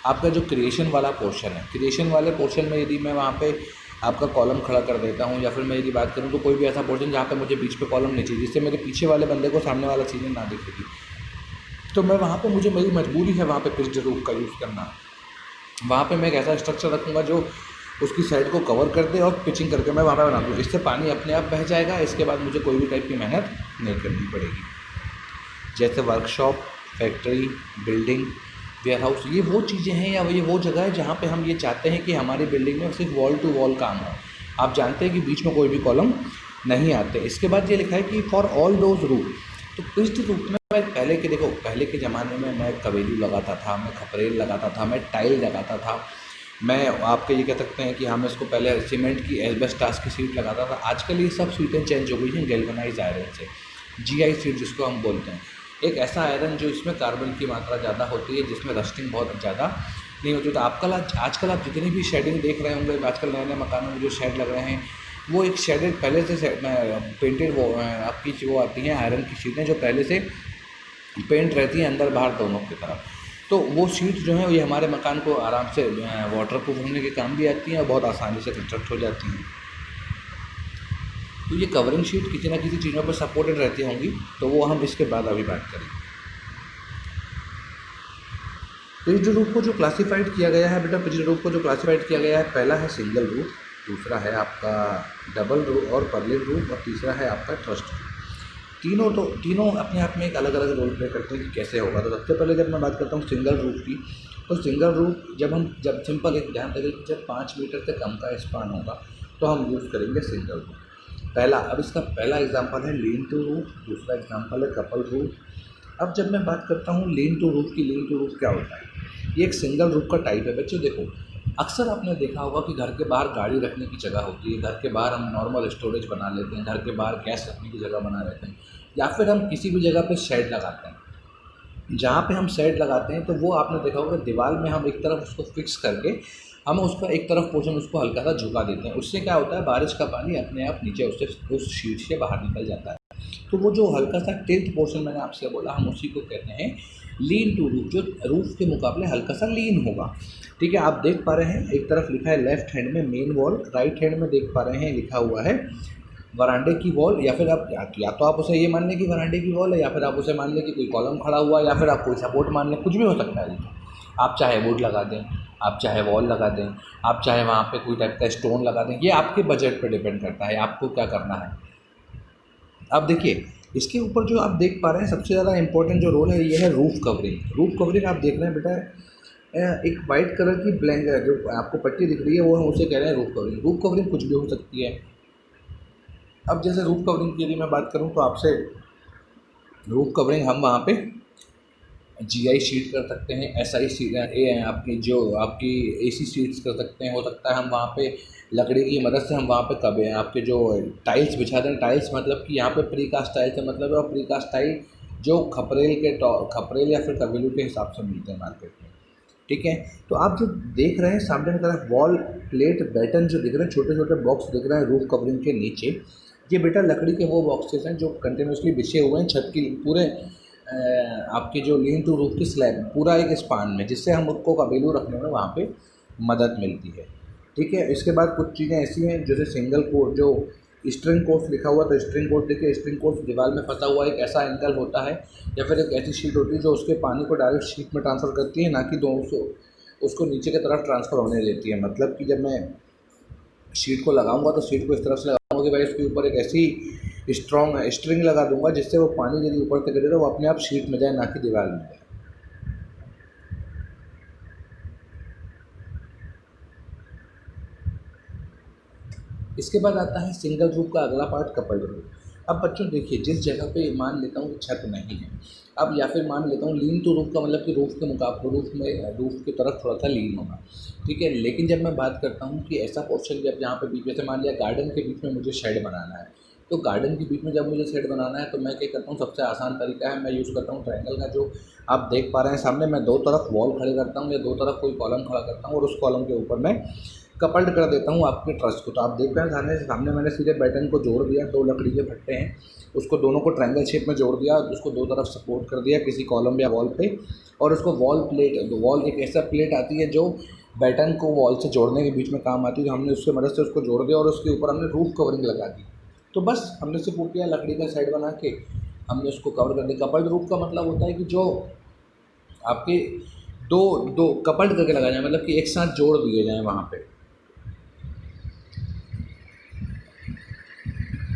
आपका जो क्रिएशन वाला पोर्शन है, क्रिएशन वाले पोर्शन में यदि मैं वहाँ पे आपका कॉलम खड़ा कर देता हूँ, या फिर मैं यदि बात करूँ तो कोई भी ऐसा पोर्शन जहाँ पे मुझे बीच पे कॉलम नहीं चाहिए जिससे मेरे पीछे वाले बंदे को सामने वाला चीज़ें ना दिखेगी, तो मैं वहाँ पे मेरी मजबूरी है वहाँ पे पिच्ड रूफ का यूज़ करना। वहाँ पे मैं एक ऐसा स्ट्रक्चर रखूँगा जो उसकी साइड को कवर कर दे और पिचिंग करके मैं वहाँ पे बना दूँ। इससे पानी अपने आप बह जाएगा। इसके बाद मुझे कोई भी टाइप की मेहनत नहीं करनी पड़ेगी। जैसे workshop, factory, building, warehouse, ये वो चीज़ें हैं या ये वो जगह है जहाँ पे हम ये चाहते हैं कि हमारी बिल्डिंग में सिर्फ वॉल टू वॉल काम हो। आप जानते हैं कि बीच में कोई भी कॉलम नहीं आते। इसके बाद ये लिखा है कि फॉर ऑल दोज रूफ। तो पिच्ड रूफ में पहले के ज़माने में मैं कवेलू लगाता था, मैं खपरेल लगाता था, मैं टाइल लगाता था, मैं आपके ये कह सकते हैं कि हम इसको पहले सीमेंट की एस्बेस्टॉस की सीट लगाता था। आजकल ये सब सीटें चेंज हो गई हैं गैल्वेनाइज्ड आयरन से, GI सीट जिसको हम बोलते हैं। एक ऐसा आयरन जो इसमें कार्बन की मात्रा ज़्यादा होती है, जिसमें रस्टिंग बहुत ज़्यादा नहीं होती। तो आजकल आप जितनी भी शेडिंग देख रहे होंगे, आजकल नए नए मकानों में जो शेड लग रहे हैं वो एक शेडेड पहले से पेंटेड वो आपकी वो आती हैं आयरन की शीटें जो पहले से पेंट रहती है अंदर बाहर दोनों की तरफ। तो वो शीट जो है ये हमारे मकान को आराम से वाटर प्रूफ होने के काम भी आती हैं और बहुत आसानी से कंस्ट्रक्ट हो जाती हैं। तो ये कवरिंग शीट किसी ना किसी चीज़ों पर सपोर्टेड रहती होंगी, तो वो हम इसके बाद अभी बात करेंगे। पिच्ड रूफ को जो क्लासीफाइड किया गया है बेटा, पिच्ड रूफ को जो क्लासीफाइड किया गया है, पहला है सिंगल रूफ, दूसरा है आपका डबल रूफ और पर्लिन रूफ, और तीसरा है आपका थ्रस्ट रूफ। तीनों अपने आप में एक अलग अलग रोल प्ले करते हैं कि कैसे होगा। तो सबसे पहले जब मैं बात करता हूँ सिंगल रूफ की, तो सिंगल रूफ जब सिंपल एक ध्यान देंगे कि जब 5 मीटर से कम का स्पान होगा तो हम यूज़ करेंगे सिंगल रूफ। अब इसका पहला एग्जांपल है लीन टू रूफ, दूसरा एग्जांपल है कपल रूफ। अब जब मैं बात करता हूँ लीन टू रूफ क्या होता है, ये एक सिंगल रूफ का टाइप है। बच्चों देखो, अक्सर आपने देखा होगा कि घर के बाहर गाड़ी रखने की जगह होती है, घर के बाहर हम नॉर्मल स्टोरेज बना लेते हैं, घर के बाहर गैस रखने की जगह बना लेते हैं, या फिर हम किसी भी जगह पे शेड लगाते हैं। जहाँ पे हम शेड लगाते हैं तो वो आपने देखा होगा दीवार में हम एक तरफ उसको फिक्स करके हम उसका एक तरफ पोर्शन उसको हल्का सा झुका देते हैं। उससे क्या होता है, बारिश का पानी अपने आप नीचे उस शीट से बाहर निकल जाता है। तो वो जो हल्का सा टिल्ट पोर्शन मैंने आपसे बोला, हम उसी को कहते हैं लीन टू रूफ, जो रूफ के मुकाबले हल्का सा लीन होगा। ठीक है, आप देख पा रहे हैं एक तरफ लिखा है लेफ्ट हैंड में मेन वॉल, राइट हैंड में देख पा रहे हैं लिखा हुआ है वरांडे की वॉल, या फिर आप या तो आप उसे ये मान लें कि वरांडे की वॉल है, या फिर आप उसे मान लें कि कोई कॉलम खड़ा हुआ, या फिर आप कोई सपोर्ट मान लें, कुछ भी हो सकता है। आप चाहे वुड लगा दें, आप चाहे वॉल लगा दें, आप चाहे वहाँ पे कोई टाइप का स्टोन लगा दें, ये आपके बजट पे डिपेंड करता है आपको क्या करना है। अब देखिए इसके ऊपर जो आप देख पा रहे हैं सबसे ज़्यादा इंपॉर्टेंट जो रोल है ये है रूफ कवरिंग। रूफ कवरिंग आप देख रहे हैं बेटा, एक वाइट कलर की ब्लैंकेट जो आपको पट्टी दिख रही है वो हम उसे कह रहे हैं रूफ कवरिंग। रूफ कवरिंग कुछ भी हो सकती है। अब जैसे रूफ कवरिंग की यदि मैं बात करूं तो आपसे रूफ कवरिंग हम वहाँ पे जीआई शीट कर सकते हैं, एसआई शीट आपकी जो आपकी एसी शीट्स कर सकते हैं। हो सकता है हम वहाँ पे लकड़ी की मदद से हम वहाँ पे कभी आपके जो टाइल्स बिछा दें। टाइल्स मतलब कि यहाँ पे प्रीकास्ट टाइल्स का मतलब है, और प्रीकास्ट टाइल जो खपरेल या फिर कबीलू के हिसाब से मिलते हैं मार्केट में, ठीक है। तो आप जो देख रहे हैं सामने की तरफ वॉल प्लेट बैटन जो दिख रहे हैं, छोटे छोटे बॉक्स दिख रहे हैं रूफ कवरिंग के नीचे, ये बेटा लकड़ी के वो बॉक्सेस हैं जो कंटिन्यूसली बिछे हुए हैं छत की पूरे आपके जो लीन टू रूफ की स्लैब पूरा एक स्पान में, जिससे हम उसको कबीलू रखने में वहाँ पे मदद मिलती है, ठीक है। इसके बाद कुछ चीज़ें ऐसी हैं जैसे सिंगल कोट जो स्ट्रिंग कोर्स लिखा हुआ, तो स्ट्रिंग कोर्स देखिए, स्ट्रिंग कोर्स दीवार में फंसा हुआ एक ऐसा एंगल होता है या फिर एक ऐसी शीट होती है जो उसके पानी को डायरेक्ट शीट में ट्रांसफ़र करती है, ना कि दोनों उसको नीचे की तरफ ट्रांसफ़र होने देती है। मतलब कि जब मैं शीट को लगाऊंगा तो शीट को इस तरफ से लगाऊंगा कि भाई उसके ऊपर एक ऐसी स्ट्रॉन्ग स्ट्रिंग लगा दूंगा जिससे वो पानी यदि ऊपर से गिरे तो वो अपने आप शीट में जाए, ना कि दीवार में जाए। इसके बाद आता है सिंगल रूफ का अगला पार्ट, कपल्ड रूफ। अब बच्चों देखिए, जिस जगह पे मान लेता हूँ छत नहीं है, अब या फिर मान लेता हूँ लीन टू रूफ का मतलब कि रूफ के मुकाबले रूफ की तरफ थोड़ा सा लीन होगा, ठीक है। लेकिन जब मैं बात करता हूँ कि ऐसा पोर्शन जब यहाँ पे बीच में से मान लिया गार्डन के बीच में मुझे शेड बनाना है, तो गार्डन के बीच में जब मुझे शेड बनाना है तो मैं क्या करता हूँ, सबसे आसान तरीका है, मैं यूज़ करता हूँ ट्रायंगल का, जो आप देख पा रहे हैं सामने। मैं दो तरफ वॉल खड़े करता हूँ या दो तरफ कोई कॉलम खड़ा करता हूँ और उस कॉलम के ऊपर मैं कपल्ड कर देता हूँ आपके ट्रस को। तो आप देख रहे हैं सामने मैंने सीधे बैटन को जोड़ दिया, दो लकड़ी के फट्टे हैं, उसको दोनों को ट्रायंगल शेप में जोड़ दिया, उसको दो तरफ सपोर्ट कर दिया किसी कॉलम या वॉल पे, और उसको वॉल एक ऐसा प्लेट आती है जो बैटन को वॉल से जोड़ने के बीच में काम आती है, जो हमने उसके मदद से उसको जोड़ दिया और उसके ऊपर हमने रूफ कवरिंग लगा दी। तो बस हमने सिर्फ वो किया, लकड़ी का साइड बना के हमने उसको कवर कर दिया। कपल्ड रूफ का मतलब होता है कि जो आपके दो दो कपल्ड करके लगाए जाए, मतलब कि एक साथ जोड़ दिए जाएँ वहाँ पे।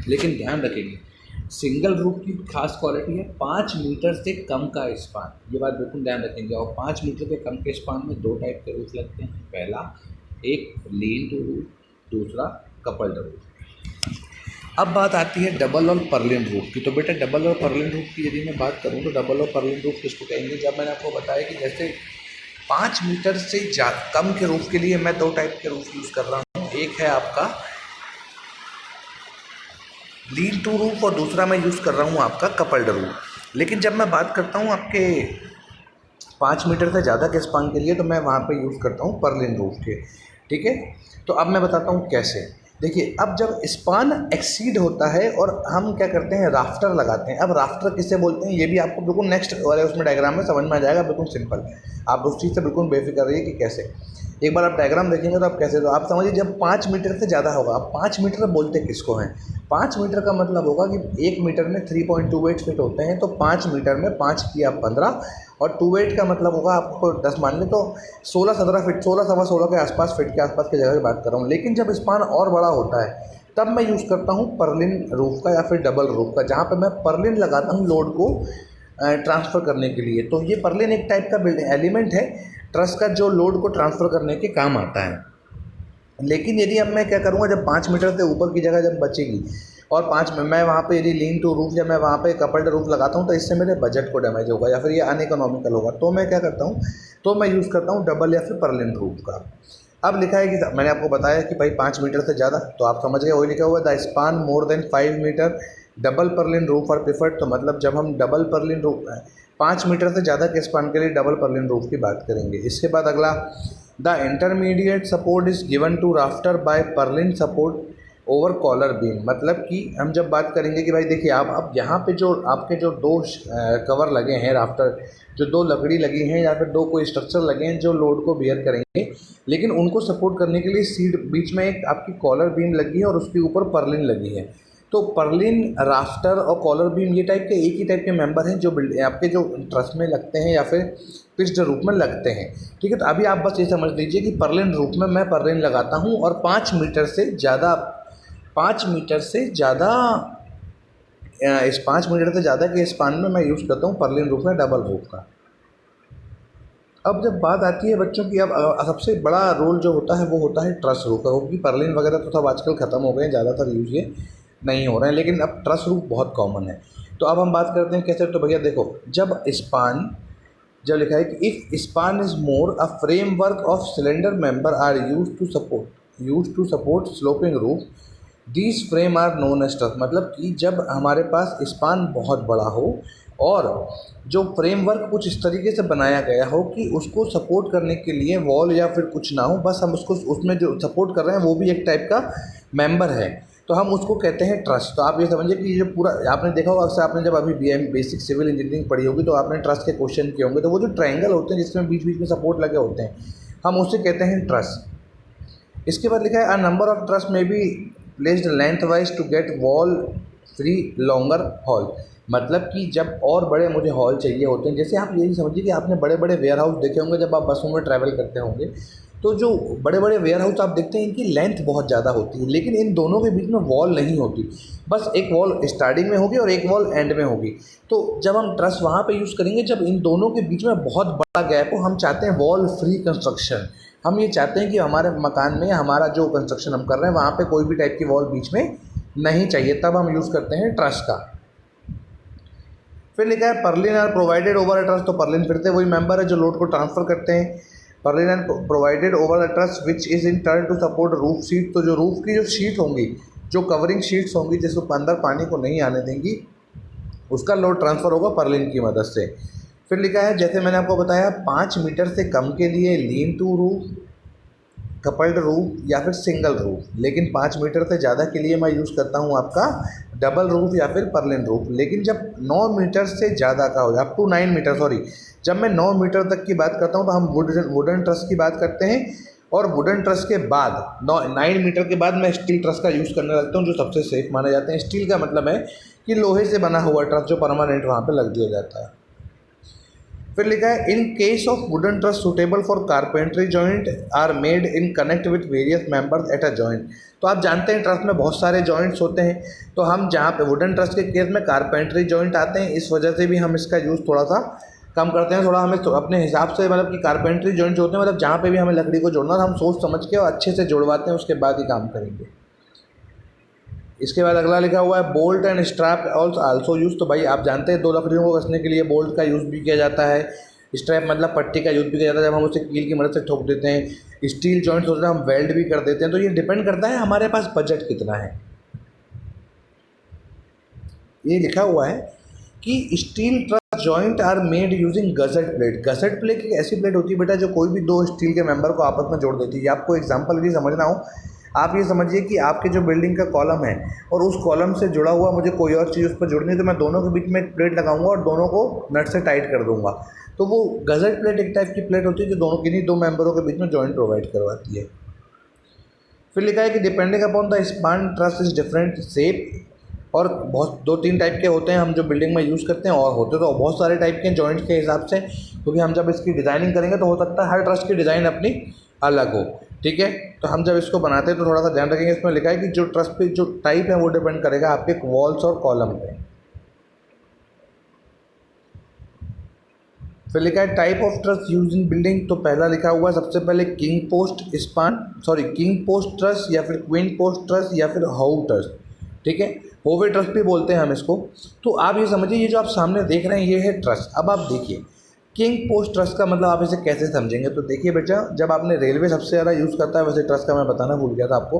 लेकिन ध्यान रखेंगे, सिंगल रूफ की खास क्वालिटी है 5 मीटर से कम का स्पान, ये बात बिल्कुल ध्यान रखेंगे। और 5 मीटर से कम के स्पान में दो टाइप के रूफ लगते हैं, पहला एक लीन टू रूफ, दूसरा कपल्ड रूफ। अब बात आती है डबल और पर्लिन रूफ की। तो बेटा डबल और पर्लिन रूफ की यदि मैं बात करूँ तो डबल और पर्लिन रूफ किसको कहेंगे, जब मैंने आपको बताया कि जैसे 5 मीटर से कम के रूफ के लिए मैं दो टाइप के रूफ यूज़ कर रहा हूँ, एक है आपका लीन टू रूफ और दूसरा मैं यूज़ कर रहा हूँ आपका कपल्ड रूफ। लेकिन जब मैं बात करता हूँ आपके 5 मीटर से ज़्यादा के स्पान के लिए तो मैं वहाँ पे यूज़ करता हूँ पर्लिन रूफ के, ठीक है। तो अब मैं बताता हूँ कैसे। देखिए, अब जब स्पान एक्सीड होता है और हम क्या करते हैं, राफ्टर लगाते हैं। अब राफ्टर किसे बोलते हैं ये भी आपको बिल्कुल नेक्स्ट वाले उसमें डायग्राम में समझ में आ जाएगा, बिल्कुल सिंपल। आप उस चीज़ से बिल्कुल बेफिक्र रहिए कि कैसे। एक बार आप डायग्राम देखेंगे तो आप कैसे, तो आप समझिए जब 5 मीटर से ज़्यादा होगा, अब 5 मीटर बोलते किसको हैं, 5 मीटर का मतलब होगा कि 1 मीटर में 3.28 फीट होते हैं, तो 5 मीटर में 5 किया 15 और 28 का मतलब होगा आपको 10 मान लें तो 16-17 फीट, 16-16.25 के आसपास फीट के आसपास की जगह की बात कर रहा हूँ। लेकिन जब स्पान और बड़ा होता है तब मैं यूज़ करता हूँ पर्लिन रूफ का या फिर डबल रूफ का, जहाँ पे मैं पर्लिन लगाता हूँ लोड को ट्रांसफ़र करने के लिए। तो ये पर्लिन एक टाइप का बिल्डिंग एलिमेंट है ट्रस का जो लोड को ट्रांसफ़र करने के काम आता है। लेकिन यदि अब मैं क्या करूँगा, जब 5 मीटर से ऊपर की जगह जब बचेगी और 5 में मैं वहाँ पे यदि लीन टू रूफ या मैं वहाँ पे कपल्ड रूफ लगाता हूँ तो इससे मेरे बजट को डैमेज होगा या फिर ये अनइकोनॉमिकल होगा। तो मैं क्या करता हूँ, तो मैं यूज़ करता हूँ डबल या फिर पर्लिन रूफ का। अब लिखा है कि मैंने आपको बताया कि भाई 5 मीटर से ज़्यादा, तो आप समझ गए, वही लिखा हुआ है the span more than 5 metre double purlin roof are preferred. तो मतलब जब हम डबल पर्लिन रूफ 5 मीटर से ज़्यादा के स्पान के लिए डबल पर्लिन रूफ की बात करेंगे। इसके बाद अगला, the intermediate support is given to rafter by purlin support over collar beam. मतलब कि हम जब बात करेंगे कि भाई देखिए आप अब यहाँ पे जो आपके जो दो कवर लगे हैं राफ्टर, जो दो लकड़ी लगी हैं या फिर दो कोई स्ट्रक्चर लगे हैं जो लोड को बियर करेंगे, लेकिन उनको सपोर्ट करने के लिए सीट बीच में एक आपकी कॉलर बीम लगी है और उसके ऊपर पर्लिन लगी है। तो पर्लिन, राफ्टर और कॉलर बीम ये टाइप के एक ही टाइप के मेंबर हैं जो आपके जो ट्रस में लगते हैं या फिर फिक्स्ड रूप में लगते हैं, ठीक है। तो अभी आप बस ये समझ लीजिए कि पर्लिन रूप में मैं पर्लिन लगाता हूँ और 5 मीटर से ज़्यादा इस 5 मीटर से ज़्यादा के स्पान में मैं यूज़ करता हूँ पर्लिन रूफ या डबल रूफ का। अब जब बात आती है बच्चों की, अब सबसे बड़ा रोल जो होता है वो होता है ट्रस रूफ का, क्योंकि पर्लिन वगैरह तो सब आजकल ख़त्म हो गए हैं, ज़्यादातर यूज़ ये नहीं हो रहे हैं, लेकिन अब ट्रस रूफ बहुत कॉमन है। तो अब हम बात करते हैं कैसे। तो भैया देखो, जब लिखा है कि if span is more, a framework of slender member are use to support sloping roof, these frame are known as truss. मतलब कि जब हमारे पास स्पान बहुत बड़ा हो और जो फ्रेमवर्क कुछ इस तरीके से बनाया गया हो कि उसको सपोर्ट करने के लिए वॉल या फिर कुछ ना हो, बस हम उसको उसमें जो सपोर्ट कर रहे हैं वो भी एक टाइप का मेंबर है, तो हम उसको कहते हैं ट्रस। तो आप ये समझिए कि ये जो पूरा आपने देखा होगा, अक्सर आपने जब अभी बेसिक सिविल इंजीनियरिंग पढ़ी होगी तो आपने ट्रस के क्वेश्चन किए होंगे, तो वो जो ट्रायंगल होते हैं जिसमें बीच बीच में सपोर्ट लगे होते हैं, हम उसे कहते हैं ट्रस। इसके बाद लिखा है a number of truss may be placed lengthwise to get wall free longer hall. मतलब कि जब और बड़े मुझे हॉल चाहिए होते हैं, जैसे आप यही समझिए कि आपने बड़े बड़े वेयर हाउस देखे होंगे जब आप बसों में ट्रैवल करते होंगे, तो जो बड़े बड़े वेयर हाउस आप देखते हैं इनकी लेंथ बहुत ज़्यादा होती है, लेकिन इन दोनों के बीच में वॉल नहीं होती, बस एक वॉल स्टार्टिंग में होगी और एक वॉल एंड में होगी। तो जब हम ट्रस वहाँ पे यूज़ करेंगे जब इन दोनों के बीच में बहुत बड़ा गैप हो, हम चाहते हैं वॉल फ्री कंस्ट्रक्शन। हम ये चाहते हैं कि हमारे मकान में हमारा जो कंस्ट्रक्शन हम कर रहे हैं वहाँ पे कोई भी टाइप की वॉल बीच में नहीं चाहिए, तब हम यूज़ करते हैं ट्रस का। फिर लिखा है purlin are provided over a truss. तो पर्लिन फिर से वही मेंबर है जो लोड को ट्रांसफर करते हैं। Purlin are provided over a truss which is in turn to support roof sheet. तो जो रूफ की जो शीट होंगी, जो कवरिंग शीट्स होंगी जिसको अंदर पानी को नहीं आने देंगी, उसका लोड ट्रांसफ़र होगा पर्लिन की मदद से। फिर लिखा है जैसे मैंने आपको बताया 5 मीटर से कम के लिए lean to roof, coupled roof या फिर सिंगल रूफ, लेकिन 5 मीटर से ज़्यादा के लिए मैं यूज़ करता हूँ आपका डबल रूफ या फिर पर्लिन रूफ। लेकिन जब 9 मीटर से ज़्यादा का हो जाए, अप टू 9 मीटर, सॉरी, जब मैं 9 मीटर तक की बात करता हूँ तो हम वुडन ट्रस की बात करते हैं, और वुडन ट्रस के बाद 9 मीटर के बाद मैं स्टील ट्रस का यूज़ करने लगता हूँ, जो सबसे सेफ माने जाते हैं। स्टील का मतलब है कि लोहे से बना हुआ ट्रस जो परमानेंट वहाँ पर लग दिया जाता है। फिर लिखा है in case of wooden truss suitable for carpentry joint are made in connect with various members at a joint. तो आप जानते हैं ट्रस में बहुत सारे जॉइंट्स होते हैं, तो हम जहाँ पे वुडन ट्रस के केस में कारपेंट्री जॉइंट आते हैं, इस वजह से भी हम इसका यूज़ थोड़ा सा कम करते हैं। थोड़ा हमें अपने हिसाब से, मतलब कि कारपेंट्री जॉइंट्स होते हैं, मतलब जहाँ पे भी हमें लकड़ी को जोड़ना हम सोच समझ के और अच्छे से जुड़वाते हैं, उसके बाद ही काम करेंगे। इसके बाद अगला लिखा हुआ है bolt and strap also use. तो भाई आप जानते हैं 2 लकड़ियों को कसने के लिए बोल्ट का यूज़ भी किया जाता है, स्ट्रैप मतलब पट्टी का यूज़ भी किया जाता है जब हम उसे कील की मदद से ठोक देते हैं। स्टील जॉइंट्स होते हैं हम वेल्ड भी कर देते हैं। तो ये डिपेंड करता है हमारे पास बजट कितना है। ये लिखा हुआ है कि steel truss joint are made using gusset plate. Gusset plate एक ऐसी प्लेट होती है बेटा जो कोई भी 2 स्टील के मेंबर को आपस में जोड़ देती है। आपको एग्जांपल भी समझना हो, आप ये समझिए कि आपके जो बिल्डिंग का कॉलम है और उस कॉलम से जुड़ा हुआ मुझे कोई और चीज़ उस पर जोड़नी है, तो मैं दोनों के बीच में एक प्लेट लगाऊंगा और दोनों को नट से टाइट कर दूंगा। तो वो गसेट प्लेट एक टाइप की प्लेट होती है जो दोनों किन्हीं 2 मेंबरों के बीच में जॉइंट प्रोवाइड करवाती है। फिर लिखा है कि depending upon the span truss is different shape, और बहुत 2-3 टाइप के होते हैं हम जो बिल्डिंग में यूज़ करते हैं, और होते तो बहुत सारे टाइप के जॉइंट के हिसाब से, क्योंकि हम जब इसकी डिज़ाइनिंग करेंगे तो हो सकता है हर ट्रस की डिज़ाइन अपनी अलग हो, ठीक है। तो हम जब इसको बनाते हैं तो थोड़ा सा ध्यान रखेंगे। इसमें लिखा है कि जो ट्रस पे जो टाइप है वो डिपेंड करेगा आपके वॉल्स और कॉलम पे। फिर लिखा है type of truss use in building. तो पहला लिखा हुआ है सबसे पहले किंग पोस्ट ट्रस या फिर क्वीन पोस्ट ट्रस या फिर हाउ ट्रस, ठीक है, होवे ट्रस भी बोलते हैं हम इसको। तो आप ये समझिए ये जो आप सामने देख रहे हैं ये है ट्रस। अब आप देखिए किंग पोस्ट ट्रस का मतलब आप इसे कैसे समझेंगे। तो देखिए बेटा, जब आपने रेलवे सबसे ज़्यादा यूज़ करता है, वैसे ट्रस का मैं बताना भूल गया था आपको,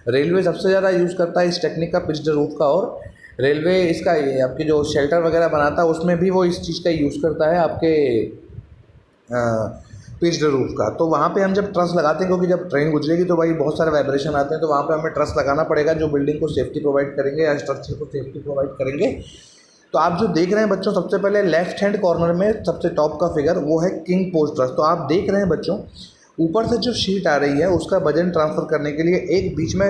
रेलवे सबसे ज़्यादा यूज़ करता है इस टेक्निक का, पिच्ड रूफ का, और रेलवे इसका आपके जो शेल्टर वगैरह बनाता है उसमें भी वो इस चीज़ का यूज़ करता है, आपके पिच्ड रूफ का। तो वहाँ पे हम जब ट्रस लगाते हैं, क्योंकि जब ट्रेन गुजरेगी तो भाई बहुत सारे वाइब्रेशन आते हैं, तो वहाँ पे हमें ट्रस लगाना पड़ेगा जो बिल्डिंग को सेफ्टी प्रोवाइड करेंगे या स्ट्रक्चर को सेफ्टी प्रोवाइड करेंगे। तो आप जो देख रहे हैं बच्चों, सबसे पहले लेफ्ट हैंड कॉर्नर में सबसे टॉप का फिगर वो है किंग पोस्ट ट्रस। तो आप देख रहे हैं बच्चों, ऊपर से जो शीट आ रही है उसका वजन ट्रांसफ़र करने के लिए एक बीच में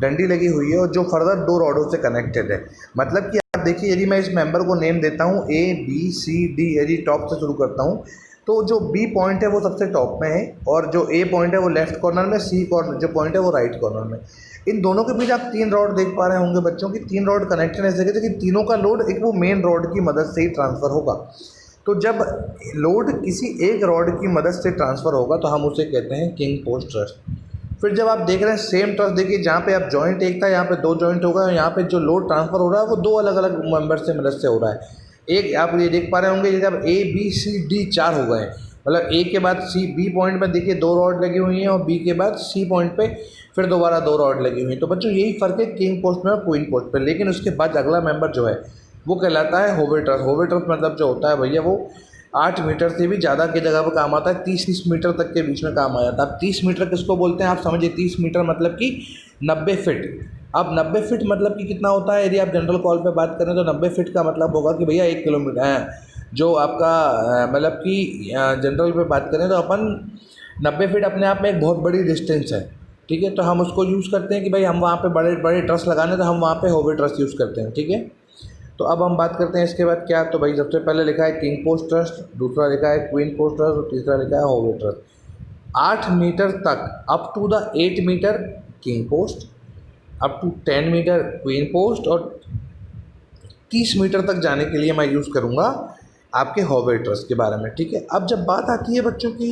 डंडी लगी हुई है और जो फर्दर 2 रॉडों से कनेक्टेड है। मतलब कि आप देखिए, यदि मैं इस मेंबर को नेम देता हूँ ABCD, यदि टॉप से शुरू करता हूँ तो जो B पॉइंट है वो सबसे टॉप में है और जो A पॉइंट है वो लेफ्ट कॉर्नर में, C कॉर्नर जो पॉइंट है वो राइट कॉर्नर में। इन दोनों के बीच आप 3 रॉड देख पा रहे होंगे बच्चों की 3 रॉड कनेक्टेड ऐसे कि तीनों का लोड एक वो मेन रॉड की मदद से ही ट्रांसफ़र होगा। तो जब लोड किसी एक रॉड की मदद से ट्रांसफ़र होगा तो हम उसे कहते हैं किंग पोस्ट ट्रस। फिर जब आप देख रहे हैं सेम ट्रस, देखिए जहाँ पे आप जॉइंट एक था यहाँ पे 2 जॉइंट होगा, यहाँ पे जो लोड ट्रांसफ़र हो रहा है वो 2 अलग अलग मेंबर से मदद से हो रहा है। एक आप ये देख पा रहे होंगे, जब ए बी सी डी 4 हो गए, मतलब ए के बाद सी, बी पॉइंट में देखिए 2 रॉड लगी हुई हैं और बी के बाद सी पॉइंट पे फिर दोबारा 2 रॉड लगी हुई हैं। तो बच्चों यही फ़र्क है किंग पोस्ट में और क्वीन पोस्ट पे। लेकिन उसके बाद अगला मेंबर जो है वो कहलाता है होवे ट्रस। होवे ट्रस मतलब जो होता है भैया वो 8 मीटर से भी ज़्यादा की जगह पर काम आता है, 30 मीटर तक के बीच में काम आ जाता है। अब 30 मीटर किसको बोलते हैं आप समझिए। 30 मीटर मतलब कि 90 फिट। अब 90 फिट मतलब कि कितना होता है, यदि आप जनरल कॉल पे बात करें तो 90 फिट का मतलब होगा कि भैया 1 किलोमीटर जो आपका मतलब कि जनरल पे बात करें तो अपन 90 फीट अपने आप में एक बहुत बड़ी डिस्टेंस है, ठीक है। तो हम उसको यूज़ करते हैं कि भाई हम वहाँ पे बड़े बड़े ट्रस लगाने, तो हम वहाँ पे होवे ट्रस यूज़ करते हैं, ठीक है। तो अब हम बात करते हैं इसके बाद क्या। तो भाई सबसे पहले लिखा है किंग पोस्ट ट्रस्ट, दूसरा लिखा है क्वीन पोस्ट ट्रस्ट और तीसरा लिखा है होवे ट्रस्ट। 8 मीटर तक up to the 8 metre king post, up to 10 metre queen post और 30 मीटर तक जाने के लिए मैं यूज़ करूँगा आपके होवे ट्रस के बारे में, ठीक है। अब जब बात आती है बच्चों की,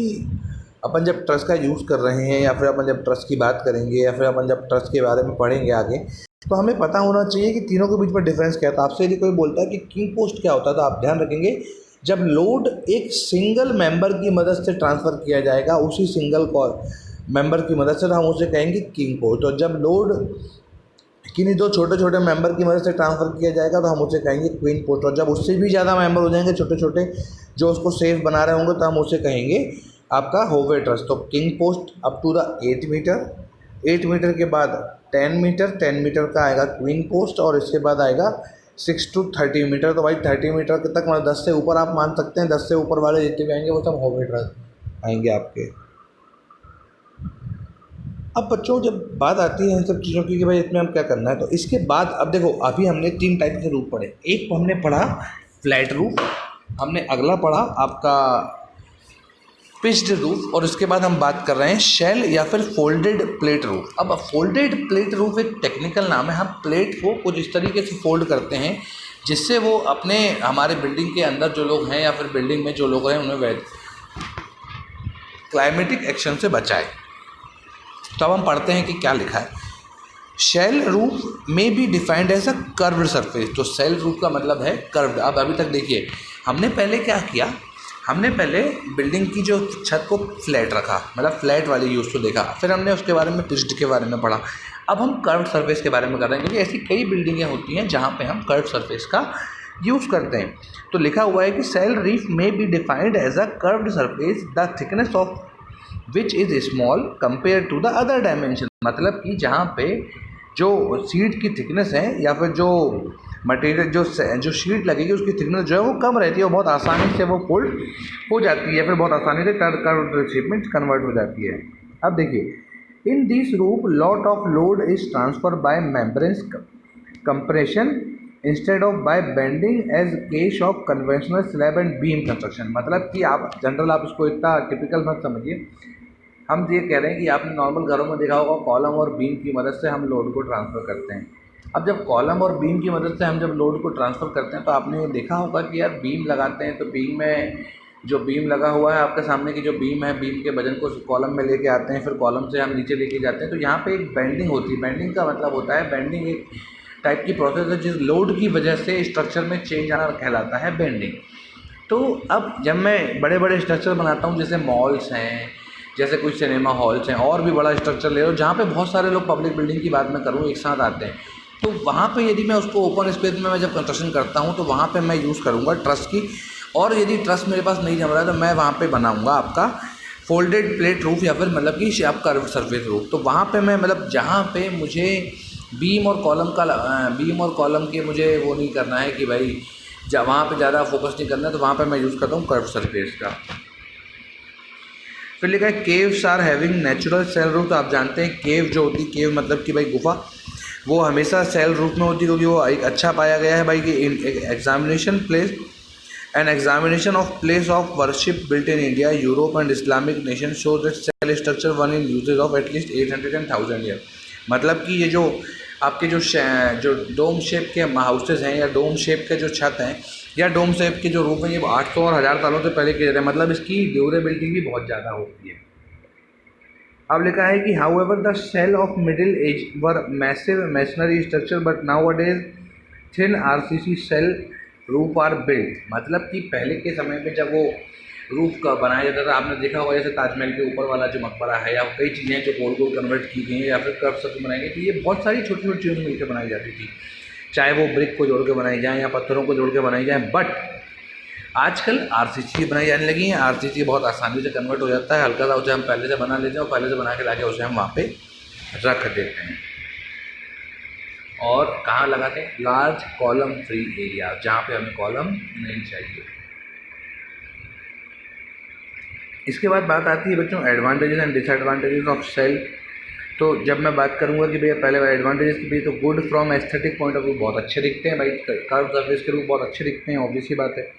अपन जब ट्रस का यूज़ कर रहे हैं या फिर अपन जब ट्रस की बात करेंगे या फिर अपन जब ट्रस के बारे में पढ़ेंगे आगे, तो हमें पता होना चाहिए कि तीनों के बीच में डिफरेंस क्या था। आपसे यदि कोई बोलता है कि किंग पोस्ट क्या होता है तो आप ध्यान रखेंगे, जब लोड एक सिंगल मेंबर की मदद से ट्रांसफ़र किया जाएगा उसी सिंगल मेंबर की मदद से, तो हम उसे कहेंगे किंग पोस्ट। और जब लोड किन्हीं 2 छोटे छोटे मेंबर की मदद से ट्रांसफ़र किया जाएगा तो हम उसे कहेंगे क्वीन पोस्ट। और जब उससे भी ज़्यादा मेंबर हो जाएंगे छोटे छोटे जो उसको सेफ बना रहे होंगे तो हम उसे कहेंगे आपका होवे ट्रस। तो king post up to the 8 metre, 8 metre के बाद 10 मीटर, 10 मीटर का आएगा क्वीन पोस्ट और इसके बाद आएगा 6 to 30 मीटर। तो भाई 30 मीटर तक मतलब 10 से ऊपर आप मान सकते हैं, 10 से ऊपर वाले जितने भी आएंगे वो सब होवे ट्रस आएंगे आपके। अब बच्चों जब बात आती है इन सब चीज़ों की कि भाई इसमें हम क्या करना है, तो इसके बाद अब देखो अभी हमने 3 टाइप के रूफ पढ़े। एक तो हमने पढ़ा फ्लैट रूफ, हमने अगला पढ़ा आपका पिच्ड रूफ और उसके बाद हम बात कर रहे हैं शेल या फिर फोल्डेड प्लेट रूफ। अब फोल्डेड प्लेट रूफ एक टेक्निकल नाम है। हम प्लेट को कुछ इस तरीके से फोल्ड करते हैं जिससे वो अपने हमारे बिल्डिंग के अंदर जो लोग हैं या फिर बिल्डिंग में जो लोग हैं उन्हें क्लाइमेटिक एक्शन से बचाए। तो अब हम पढ़ते हैं कि क्या लिखा है। Shell roof may be defined as a curved surface. तो शेल रूफ का मतलब है कर्व्ड। अब अभी तक देखिए हमने पहले क्या किया, हमने पहले बिल्डिंग की जो छत को फ्लैट रखा, मतलब फ्लैट वाली यूज़ को देखा, फिर हमने उसके बारे में पिच्ड के बारे में पढ़ा। अब हम कर्व्ड सरफेस के बारे में कर रहे हैं क्योंकि ऐसी कई बिल्डिंगें होती हैं जहाँ पे हम कर्व्ड सरफेस का यूज़ करते हैं। तो लिखा हुआ है कि shell roof may be defined as a curved surface the thickness of which is small compare to the other dimension. मतलब कि जहाँ पे जो शीट की थिकनेस है या फिर जो मटेरियल जो शीट लगेगी उसकी थिकनेस जो है वो कम रहती है और बहुत आसानी से वो फोल्ड हो जाती है, फिर बहुत आसानी से कर्व शेप में कन्वर्ट हो जाती है। अब देखिए in this roof lot of load is transfer by membranes compression instead of by bending as case of conventional slab and beam construction. मतलब कि आप जनरल आप इसको इतना टिपिकल मत समझिए। हम ये कह रहे हैं कि आपने नॉर्मल घरों में देखा होगा कॉलम और बीम की मदद से हम लोड को ट्रांसफ़र करते हैं। अब जब कॉलम और बीम की मदद से हम जब लोड को ट्रांसफ़र करते हैं तो आपने ये देखा होगा कि यार बीम लगाते हैं तो बीम में जो बीम लगा हुआ है आपके सामने की जो बीम है, बीम के वजन को कॉलम में लेके आते हैं, फिर कॉलम से हम नीचे लेके जाते हैं। तो यहाँ पे एक बेंडिंग होती है। बेंडिंग का मतलब होता है, बेंडिंग एक टाइप की प्रोसेस है जिस लोड की वजह से स्ट्रक्चर में चेंज आना कहलाता है बेंडिंग। तो अब जब मैं बड़े बड़े स्ट्रक्चर बनाता हूँ जैसे मॉल्स हैं, जैसे कुछ सिनेमा हॉल्स हैं, और भी बड़ा स्ट्रक्चर ले लो जहाँ पे बहुत सारे लोग पब्लिक बिल्डिंग की बात मैं करूँ एक साथ आते हैं, तो वहाँ पे यदि मैं उसको ओपन स्पेस में मैं जब कंस्ट्रक्शन करता हूँ तो वहाँ पे मैं यूज़ करूँगा ट्रस की। और यदि ट्रस मेरे पास नहीं जम रहा है तो मैं वहाँ पे बनाऊँगा आपका फोल्डेड प्लेट रूफ या फिर मतलब कि आप कर्व सरफेस रूफ। तो वहाँ पे मैं मतलब जहाँ पे मुझे बीम और कॉलम के मुझे वो नहीं करना है कि भाई वहाँ पे ज़्यादा फोकस नहीं करना है, तो वहाँ पे मैं यूज़ करता हूँ कर्व सरफेस का। फिर लिखा है caves are having natural shell roof. तो आप जानते हैं केव जो होती है, केव मतलब कि भाई गुफा, वो हमेशा सेल रूफ में होती है क्योंकि वो एक अच्छा पाया गया है भाई कि examination of place of worship built in India, Europe and Islamic nation show that shell structure one in uses of at least 800 and 1000 year. मतलब कि ये जो आपके जो डोम शेप के हाउसेज हैं या डोम शेप के जो छत हैं या डोम शेप के जो रूफ हैं, ये 800 और 1000 सालों से पहले किए जाते हैं। मतलब इसकी ड्यूरेबिलिटी भी बहुत ज़्यादा होती है। अब लिखा है कि however the shell of middle age were massive masonry structure but nowadays thin RCC shell roof are built, मतलब कि पहले के समय में जब वो रूफ का बनाया जाता था, आपने देखा होगा जैसे ताजमहल के ऊपर वाला जो मकबरा है, या कई चीज़ें जो गोल गोल कन्वर्ट की गई हैं या फिर कर्व सर्कल बनाई गई, तो ये बहुत सारी छोटी छोटी चीज़ों मिलकर बनाई जाती थी, चाहे वो ब्रिक को जोड़ के बनाई जाए या पत्थरों को जोड़ के बनाई जाए। बट आजकल आरसीसी बनाई जाने लगी हैं। आरसीसी बहुत आसानी से कन्वर्ट हो जाता है, हल्का सा उसे हम पहले से बना लेते हैं और पहले से बना के लाके उसे हम वहाँ पे रख देते हैं। और कहाँ लगाते हैं? लार्ज कॉलम फ्री एरिया, जहाँ पे हमें कॉलम नहीं चाहिए। इसके बाद बात आती है बच्चों advantages and disadvantages of shell. तो जब मैं बात करूंगा कि भैया पहले एडवांटेजेस की, तो good from aesthetic point of view, बहुत अच्छे दिखते हैं भाई, कर्व सर्फेस के रूप बहुत अच्छे दिखते हैं, ऑब्वियस ही बात है।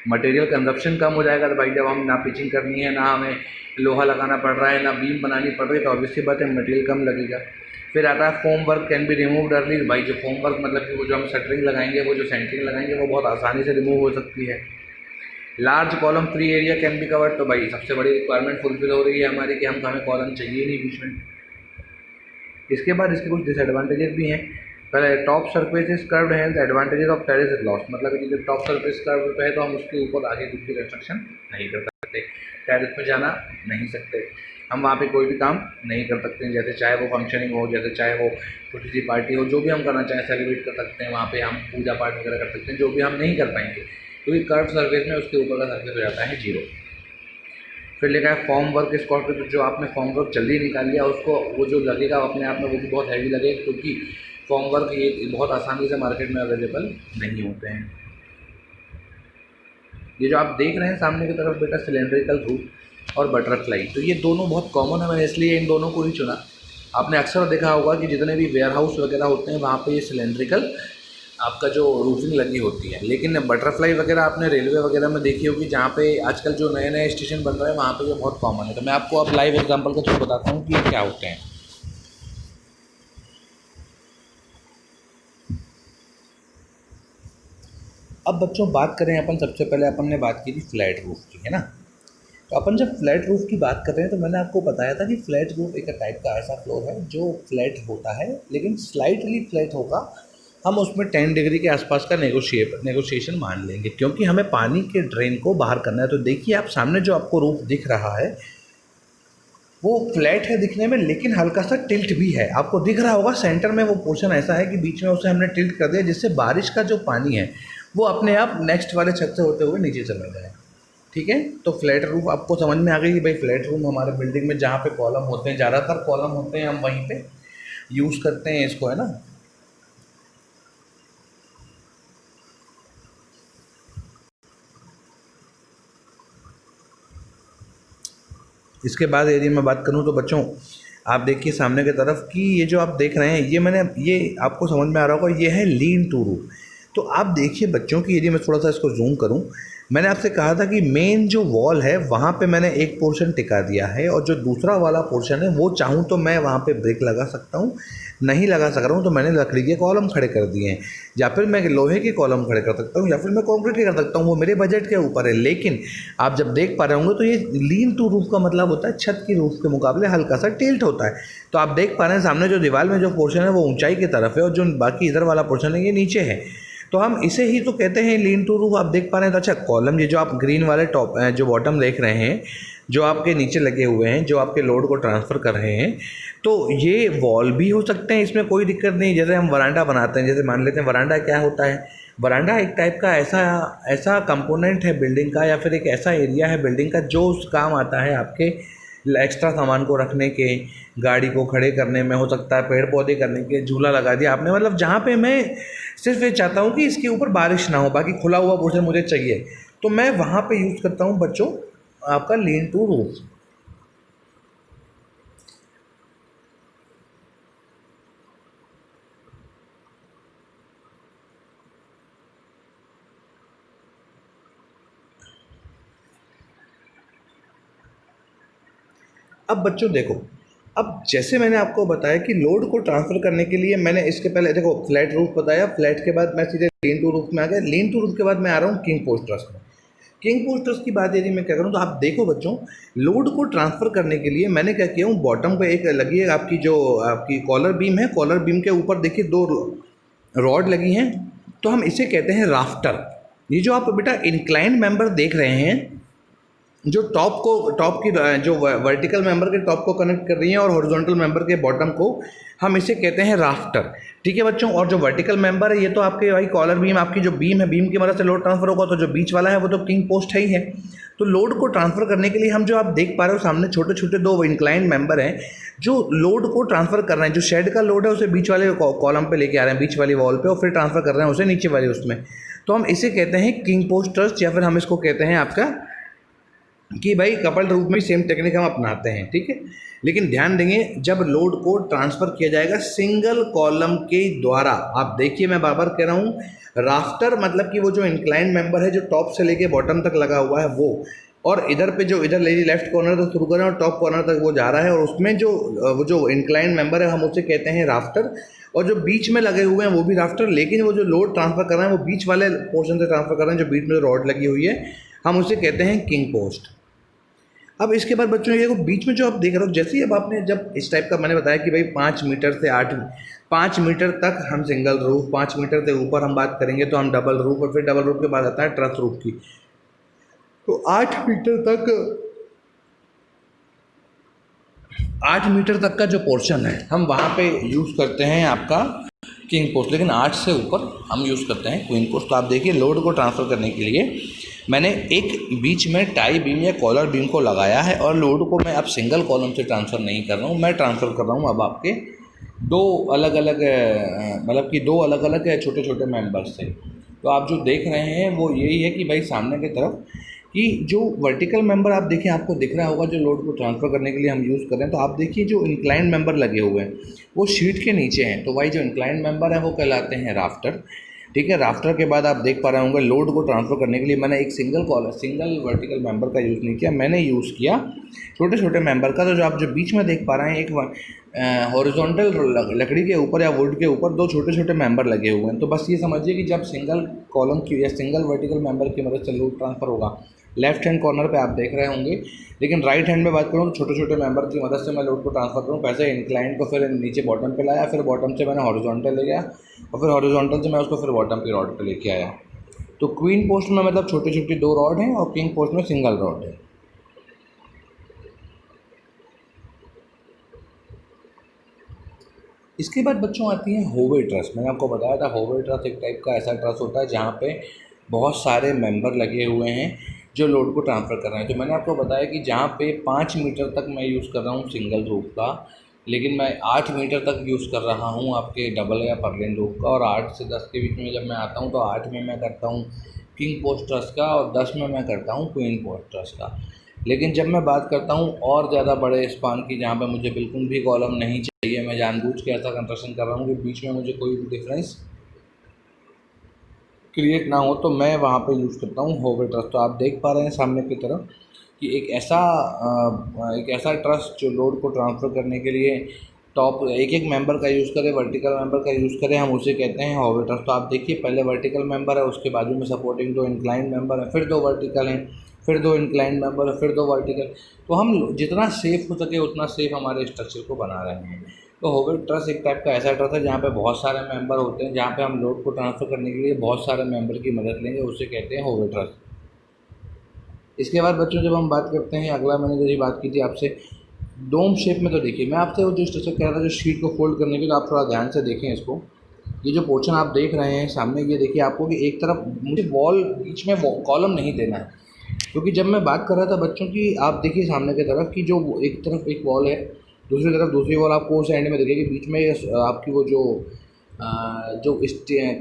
मटेरियल कंजप्शन कम हो जाएगा, तो भाई जब हम ना पिचिंग करनी है, ना हमें लोहा लगाना पड़ रहा है, ना बीम बनानी पड़ रही है, तो ऑब्वियस ही बात है मटेरियल कम लगेगा। फिर आता है foam work can be removed early. भाई जो फोम वर्क मतलब कि वो जो हम शटरिंग लगाएंगे, वो जो सेंटरिंग लगाएंगे, वो बहुत आसानी से रिमूव हो सकती है। Large column free area can be covered, तो भाई सबसे बड़ी रिक्वायरमेंट फुलफिल हो रही है हमारी कि हमें कॉलम चाहिए नहीं बीच में। इसके बाद इसके कुछ डिसएडवांटेजेस भी हैं। पहले top surface is curved has advantages of terrace is lost, मतलब कि जब टॉप सरफेस कर्व पे है तो हम उसके ऊपर आगे कुछ भी कंस्ट्रक्शन नहीं कर सकते, टेरेस में जाना नहीं सकते, हम वहाँ पे कोई भी काम नहीं कर सकते, जैसे चाहे वो फंक्शनिंग हो, जैसे चाहे वो छोटी सी पार्टी हो, जो भी हम करना चाहें सेलिब्रेट कर सकते हैं, वहाँ पे हम पूजा पाठ वगैरह कर सकते हैं, जो भी हम नहीं कर पाएंगे क्योंकि कर्व सर्फेस में उसके ऊपर का सर्फेस हो जाता है 0। फिर लिखा है फॉर्म वर्क इस कॉस्ट, तो जो आपने फॉर्म वर्क जल्दी निकाल लिया उसको वो जो लगेगा अपने आप में वो भी बहुत हैवी लगेगा, क्योंकि फॉर्म वर्क ये बहुत आसानी से मार्केट में अवेलेबल नहीं होते हैं। ये जो आप देख रहे हैं सामने की तरफ बेटा सिलेंड्रिकल रूफ और बटरफ्लाई, तो ये दोनों बहुत कॉमन है, मैंने इसलिए इन दोनों को ही चुना। आपने अक्सर देखा होगा कि जितने भी वेयर हाउस वगैरह होते हैं वहाँ पे ये सिलेंड्रिकल आपका जो रूफिंग लगी होती है, लेकिन बटरफ्लाई वगैरह आपने रेलवे वगैरह में देखी होगी, जहाँ पे आजकल जो नए नए स्टेशन बन रहे हैं वहाँ पे ये बहुत कॉमन है। तो मैं आपको अब लाइव एग्जांपल के थ्रू बताता हूँ कि ये क्या होते हैं। अब बच्चों बात करें अपन, सबसे पहले अपन ने बात की थी फ्लैट रूफ की, है ना। तो अपन जब फ्लैट रूफ की बात कर रहे हैं तो मैंने आपको बताया था कि फ्लैट रूफ एक टाइप का ऐसा फ्लोर है जो फ्लैट होता है, लेकिन स्लाइटली फ्लैट होगा। हम उसमें 10 डिग्री के आसपास का नेगोशिएशन मान लेंगे, क्योंकि हमें पानी के ड्रेन को बाहर करना है। तो देखिए आप सामने जो आपको रूफ दिख रहा है वो फ्लैट है दिखने में, लेकिन हल्का सा टिल्ट भी है। आपको दिख रहा होगा सेंटर में वो पोर्शन ऐसा है कि बीच में उसे हमने टिल्ट कर दिया, जिससे बारिश का जो पानी है वो अपने आप नेक्स्ट वाले छत से होते हुए नीचे चला जाए। ठीक है, तो फ्लैट रूफ आपको समझ में आ गई कि भाई फ्लैट रूम हमारे बिल्डिंग में जहाँ पे कॉलम होते हैं, ज़्यादातर कॉलम होते हैं, हम वहीं पे यूज़ करते हैं इसको, है ना। इसके बाद यदि मैं बात करूं तो बच्चों आप देखिए सामने की तरफ कि ये जो आप देख रहे हैं ये आपको समझ में आ रहा होगा, ये है लीन टू रूफ। तो आप देखिए बच्चों कि यदि मैं थोड़ा सा इसको जूम करूं, मैंने आपसे कहा था कि मेन जो वॉल है वहाँ पे मैंने एक पोर्शन टिका दिया है, और जो दूसरा वाला पोर्शन है वो चाहूँ तो मैं वहाँ पे ब्रिक लगा सकता हूँ, नहीं लगा सक रहा हूँ तो मैंने लकड़ी के कॉलम खड़े कर दिए हैं, या फिर मैं लोहे के कॉलम खड़े कर सकता हूँ, या फिर मैं कंक्रीट के कर सकता हूँ, वो मेरे बजट के ऊपर है। लेकिन आप जब देख पा रहे होंगे तो ये लीन टू रूफ का मतलब होता है छत की रूफ के मुकाबले हल्का सा टिल्ट होता है। तो आप देख पा रहे हैं सामने जो दीवार में जो पोर्शन है वो ऊंचाई की तरफ है, और जो बाकी इधर वाला पोर्शन है ये नीचे है। तो हम इसे ही तो कहते हैं लीन टू रूफ। आप देख पा रहे हैं। तो अच्छा कॉलम ये जो आप ग्रीन वाले टॉप जो बॉटम देख रहे हैं, जो आपके नीचे लगे हुए हैं, जो आपके लोड को ट्रांसफ़र कर रहे हैं, तो ये वॉल भी हो सकते हैं, इसमें कोई दिक्कत नहीं। जैसे हम वरांडा बनाते हैं, जैसे मान लेते हैं वरांडा क्या होता है, वरांडा एक टाइप का ऐसा कंपोनेंट है बिल्डिंग का, या फिर एक ऐसा एरिया है बिल्डिंग का जो उस काम आता है आपके एक्स्ट्रा सामान को रखने के, गाड़ी को खड़े करने में, हो सकता है पेड़ पौधे करने के, झूला लगा दिया आपने, मतलब जहाँ पे मैं सिर्फ ये चाहता हूँ कि इसके ऊपर बारिश ना हो, बाकी खुला हुआ पोर्शन मुझे चाहिए, तो मैं वहाँ पे यूज़ करता हूँ बच्चों आपका लीन टू रूफ। अब बच्चों देखो, अब जैसे मैंने आपको बताया कि लोड को ट्रांसफ़र करने के लिए मैंने इसके पहले देखो फ्लैट रूफ बताया, फ्लैट के बाद मैं सीधे लीन टू रूफ में आ गया, लीन टू रूफ के बाद मैं आ रहा हूँ किंग पोस्ट ट्रस में। किंग पोस्ट ट्रस की बात यदि मैं क्या करूँ तो आप देखो बच्चों, लोड को ट्रांसफ़र करने के लिए मैंने क्या किया हूँ, बॉटम पे एक लगी है आपकी जो आपकी कॉलर बीम है, कॉलर बीम के ऊपर देखिए 2 रॉड लगी हैं, तो हम इसे कहते हैं राफ्टर। ये जो आप बेटा इंक्लाइंड मेंबर देख रहे हैं, जो टॉप की जो वर्टिकल मेंबर के टॉप को कनेक्ट कर रही है और हॉरिजॉन्टल मेंबर के बॉटम को, हम इसे कहते हैं राफ्टर। ठीक है बच्चों, और जो वर्टिकल मेंबर है ये तो आपके भाई कॉलर बीम, आपकी जो बीम है, बीम की मदद से लोड ट्रांसफर होगा। तो जो बीच वाला है वो तो किंग पोस्ट है ही है। तो लोड को ट्रांसफर करने के लिए हम जो आप देख पा रहे हो सामने छोटे छोटे 2 इंक्लाइंड मेंबर हैं जो लोड को ट्रांसफर कर रहे हैं। जो शेड का लोड है उसे बीच वाले कॉलम पे लेके आ रहे हैं, बीच वाली वॉल पे, और फिर ट्रांसफर कर रहे हैं उसे नीचे वाले उसमें। तो हम इसे कहते हैं किंग पोस्ट ट्रस्ट, या फिर हम इसको कहते हैं आपका कि भाई कपल्ड रूप में सेम टेक्निक हम अपनाते हैं। ठीक है, लेकिन ध्यान देंगे जब लोड को ट्रांसफ़र किया जाएगा सिंगल कॉलम के द्वारा। आप देखिए मैं बार बार कह रहा हूँ, राफ्टर मतलब कि वो जो इंक्लाइंड मेंबर है जो टॉप से लेके बॉटम तक लगा हुआ है वो, और इधर पे जो इधर लेफ्ट कॉर्नर तक शुरू करें और टॉप कॉर्नर तक वो जा रहा है, और उसमें जो इंक्लाइंड मेंबर है हम उसे कहते हैं राफ्टर। और जो बीच में लगे हुए हैं वो भी राफ्टर, लेकिन वो जो लोड ट्रांसफ़र कर रहे हैं वो बीच वाले पोर्शन से ट्रांसफ़र कर रहे हैं, जो बीच में रॉड लगी हुई है, हम उसे कहते हैं किंग पोस्ट। अब इसके बाद बच्चों ये बीच में जो आप देख रहे हो, जैसे ही अब आपने जब इस टाइप का मैंने बताया कि भाई 5 मीटर से 5 मीटर तक हम सिंगल रूफ, 5 मीटर से ऊपर हम बात करेंगे तो हम डबल रूफ, और फिर डबल रूफ के बाद आता है ट्रस रूफ की। तो 8 मीटर तक का जो पोर्शन है हम वहाँ पे यूज़ करते हैं आपका किंग पोस्ट, लेकिन 8 से ऊपर हम यूज़ करते हैं क्वीन पोस्ट। तो आप देखिए लोड को ट्रांसफ़र करने के लिए मैंने एक बीच में टाई बीम या कॉलर बीम को लगाया है, और लोड को मैं अब सिंगल कॉलम से ट्रांसफ़र नहीं कर रहा हूँ, मैं ट्रांसफ़र कर रहा हूँ अब आपके 2 अलग अलग मतलब कि 2 अलग अलग छोटे छोटे मेंबर्स से। तो आप जो देख रहे हैं वो यही है कि भाई सामने की तरफ कि जो वर्टिकल मेंबर आप देखिए, आपको दिख रहा होगा जो लोड को ट्रांसफ़र करने के लिए हम यूज़ कर रहे हैं। तो आप देखिए जो इंक्लाइंड मेंबर लगे हुए हैं वो शीट के नीचे हैं, तो भाई जो इंक्लाइंड मेंबर है वो कहलाते हैं राफ्टर। ठीक है, राफ्टर के बाद आप देख पा रहे होंगे लोड को ट्रांसफ़र करने के लिए मैंने एक सिंगल वर्टिकल मेंबर का यूज़ नहीं किया, मैंने यूज़ किया छोटे छोटे मेंबर का। तो जो आप जो बीच में देख पा रहे हैं एक हॉरिजॉन्टल लकड़ी के ऊपर या वुड के ऊपर 2 छोटे छोटे मेंबर लगे हुए हैं। तो बस ये समझिए कि जब सिंगल कॉलम की या सिंगल वर्टिकल मेंबर की मदद से लोड ट्रांसफ़र होगा, लेफ्ट हैंड कॉर्नर पे आप देख रहे होंगे, लेकिन राइट हैंड में बात करूँ तो छोटे छोटे मेंबर की मदद से मैं लोड को ट्रांसफ़र करूँ। पहले इंक्लाइंड को फिर नीचे बॉटम पे लाया, फिर बॉटम से मैंने हॉरिजॉन्टल ले गया, और फिर हॉरिजॉन्टल से मैं उसको फिर बॉटम की रॉड पे लेके आया। तो क्वीन पोस्ट में मतलब छोटी छोटी 2 रॉड हैं और किंग पोस्ट में सिंगल रॉड है। इसके बाद बच्चों आती है होवे ट्रस। मैंने आपको बताया था होवे ट्रस एक टाइप का ऐसा ट्रस होता है जहाँ पे बहुत सारे मेंबर लगे हुए हैं जो लोड को ट्रांसफ़र कर रहे हैं। तो मैंने आपको बताया कि जहाँ पे 5 मीटर तक मैं यूज़ कर रहा हूँ सिंगल रूफ का, लेकिन मैं 8 मीटर तक यूज़ कर रहा हूँ आपके डबल या पर्लिन रूफ का, और 8 से 10 के बीच में जब मैं आता हूँ तो 8 में मैं करता हूँ किंग पोस्ट ट्रस का, और 10 में मैं करता हूँ क्वीन पोस्ट ट्रस का। लेकिन जब मैं बात करता हूँ और ज़्यादा बड़े स्पान की, जहाँ पे मुझे बिल्कुल भी कॉलम नहीं चाहिए, मैं जानबूझ के ऐसा कंस्ट्रक्शन कर रहा हूँ कि बीच में मुझे कोई भी डिफरेंस क्रिएट ना हो, तो मैं वहाँ पे यूज़ करता हूँ होवे ट्रस। तो आप देख पा रहे हैं सामने की तरफ कि एक ऐसा ट्रस जो लोड को ट्रांसफ़र करने के लिए टॉप एक मेंबर का यूज़ करें, वर्टिकल मेंबर का यूज़ करें, हम उसे कहते हैं होवे ट्रस। तो आप देखिए पहले वर्टिकल मेंबर है, उसके बाजू में सपोर्टिंग 2 इंक्लाइंड मेंबर है, फिर 2 वर्टिकल हैं, फिर 2 इंक्लाइंड मेंबर है, फिर 2 वर्टिकल। तो हम जितना सेफ हो सके उतना सेफ हमारे स्ट्रक्चर को बना रहे हैं। तो होवे ट्रस एक टाइप का ऐसा ट्रस है जहाँ पे बहुत सारे मेंबर होते हैं, जहाँ पे हम लोड को ट्रांसफ़र करने के लिए बहुत सारे मेंबर की मदद लेंगे, उसे कहते हैं होवे ट्रस। इसके बाद बच्चों जब हम बात करते हैं अगला, मैंने जैसी बात की थी आपसे डोम शेप में, तो देखिए मैं आपसे वो जो स्ट्रक्चर कह रहा था जो शीट को फोल्ड करने के, तो आप थोड़ा ध्यान से देखें इसको। ये जो पोर्शन आप देख रहे हैं सामने, ये देखिए आपको कि एक तरफ मुझे वॉल बीच में कॉलम नहीं देना है, क्योंकि जब मैं बात कर रहा था बच्चों की, आप देखिए सामने की तरफ कि जो एक तरफ एक वॉल है, दूसरी तरफ दूसरी वॉल आपको उस एंड में देखिए कि बीच में आपकी वो जो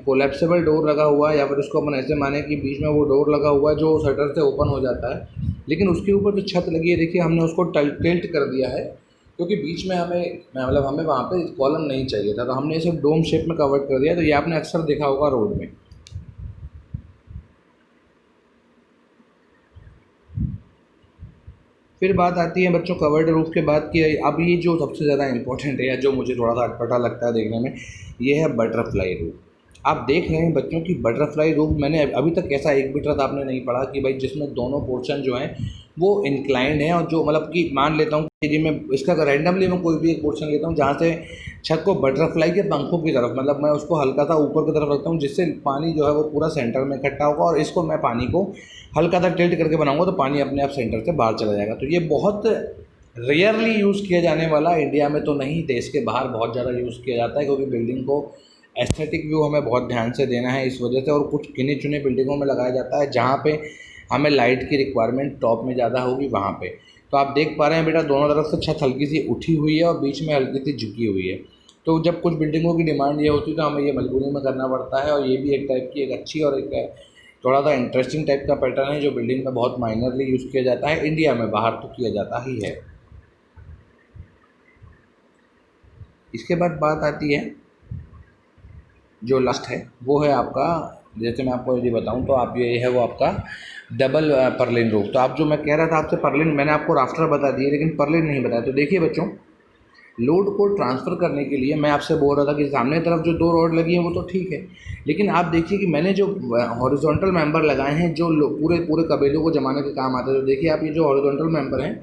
कोलैप्सिबल डोर लगा हुआ है, या फिर उसको अपन ऐसे माने कि बीच में वो डोर लगा हुआ है जो शटर से ओपन हो जाता है, लेकिन उसके ऊपर जो छत लगी है देखिए हमने उसको टिल्ट कर दिया है, क्योंकि बीच में हमें वहाँ पे कॉलम नहीं चाहिए था, तो हमने इसे डोम शेप में कवर कर दिया। तो ये आपने अक्सर देखा होगा रोड में। फिर बात आती है बच्चों कवर्ड रूफ के बाद की। अब ये जो सबसे ज़्यादा इंपॉर्टेंट है, या जो मुझे थोड़ा सा अटपटा लगता है देखने में, ये है बटरफ्लाई रूफ। आप देख रहे हैं बच्चों की बटरफ्लाई रूफ, मैंने अभी तक ऐसा एक भी ट्रस आपने नहीं पढ़ा कि भाई जिसमें दोनों पोर्शन जो हैं वो इंक्लाइंड हैं, और जो मतलब कि मान लेता हूँ कि जी मैं इसका रैंडमली मैं कोई भी एक पोर्शन लेता हूँ जहाँ से छत को बटरफ्लाई के पंखों की तरफ, मतलब मैं उसको हल्का सा ऊपर की तरफ रखता हूँ जिससे पानी जो है वो पूरा सेंटर में इकट्ठा होगा, और इसको मैं पानी को हल्का सा टिल्ट करके बनाऊँगा तो पानी अपने आप सेंटर से बाहर चला जाएगा। तो ये बहुत रेयरली यूज़ किया जाने वाला, इंडिया में तो नहीं, देश के बाहर बहुत ज़्यादा यूज़ किया जाता है, क्योंकि बिल्डिंग को एस्थेटिक व्यू हमें बहुत ध्यान से देना है इस वजह से, और कुछ गिने चुने बिल्डिंगों में लगाया जाता है जहाँ पे हमें लाइट की रिक्वायरमेंट टॉप में ज़्यादा होगी वहाँ पे। तो आप देख पा रहे हैं बेटा दोनों तरफ से छत हल्की सी उठी हुई है और बीच में हल्की सी झुकी हुई है। तो जब कुछ बिल्डिंगों की डिमांड ये होती है तो हमें ये मजबूरी में करना पड़ता है, और ये भी एक टाइप की एक अच्छी और एक थोड़ा सा इंटरेस्टिंग टाइप का पैटर्न है जो बिल्डिंग में बहुत माइनरली यूज़ किया जाता है, इंडिया में, बाहर तो किया जाता ही है। इसके बाद बात आती है जो लास्ट है वो है आपका, जैसे मैं आपको यदि बताऊं तो आप ये है वो आपका डबल परलिन रूफ। तो आप जो मैं कह रहा था आपसे परलिन, मैंने आपको राफ्टर बता दिए लेकिन परलिन नहीं बताया। तो देखिए बच्चों, लोड को ट्रांसफ़र करने के लिए मैं आपसे बोल रहा था कि सामने तरफ जो 2 रॉड लगी है वो तो ठीक है, लेकिन आप देखिए कि मैंने जो हॉरिजॉन्टल मेंबर लगाए हैं जो पूरे पूरे कबीलों को जमाने के काम आते हैं। तो देखिए आप ये जो हॉरिजॉन्टल मेंबर हैं,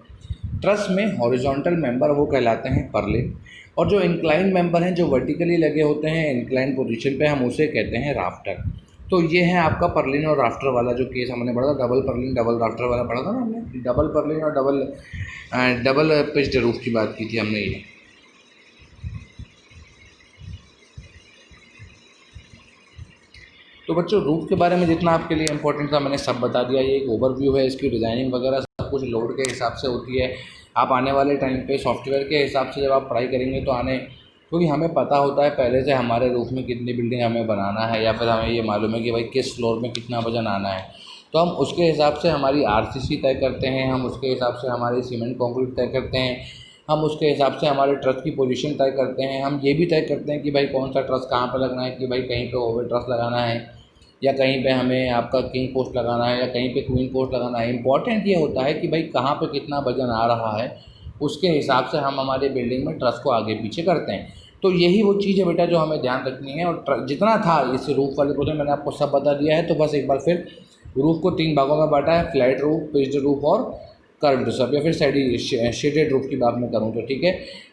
ट्रस में हॉरिजॉन्टल मेंबर वो कहलाते हैं परलिन, और जो इंक्लाइन मेंबर हैं जो वर्टिकली लगे होते हैं इंक्लाइन पोजीशन पे, हम उसे कहते हैं राफ्टर। तो ये है आपका परलिन और राफ्टर वाला जो केस हमने पढ़ा था, डबल परलिन डबल राफ्टर वाला पढ़ा था ना हमने, डबल परलिन और डबल पिच्ड रूफ की बात की थी हमने ये। तो बच्चों रूफ के बारे में जितना आपके लिए इंपॉर्टेंट था मैंने सब बता दिया। ये एक ओवरव्यू है, इसकी डिज़ाइनिंग वगैरह सब कुछ लोड के हिसाब से होती है। आप आने वाले टाइम पे सॉफ्टवेयर के हिसाब से जब आप पढ़ाई करेंगे तो क्योंकि हमें पता होता है पहले से हमारे रूफ में कितनी बिल्डिंग हमें बनाना है, या फिर हमें ये मालूम है कि भाई किस फ्लोर में कितना वजन आना है, तो हम उसके हिसाब से हमारी आरसीसी तय करते हैं, हम उसके हिसाब से हमारी सीमेंट कंक्रीट तय करते हैं, हम उसके हिसाब से हमारे ट्रस की पोजीशन तय करते हैं। हम ये भी तय करते हैं कि भाई कौन सा ट्रस कहाँ पर लगना है, कि भाई कहीं पे ओवर ट्रस लगाना है या कहीं पे हमें आपका किंग पोस्ट लगाना है या कहीं पे क्वीन पोस्ट लगाना है। इंपॉर्टेंट ये होता है कि भाई कहाँ पे कितना वजन आ रहा है, उसके हिसाब से हम हमारे बिल्डिंग में ट्रस को आगे पीछे करते हैं। तो यही वो चीज़ है बेटा जो हमें ध्यान रखनी है। और जितना था इस रूफ वाले प्रोजेक्ट मैंने आपको सब बता दिया है। तो बस एक बार फिर रूफ को 3 भागों में बांटा है, फ्लैट रूफ, पिच्ड रूफ और कर्व्ड रूफ, या फिर शेडेड रूफ की बात मैं करूँ तो ठीक है।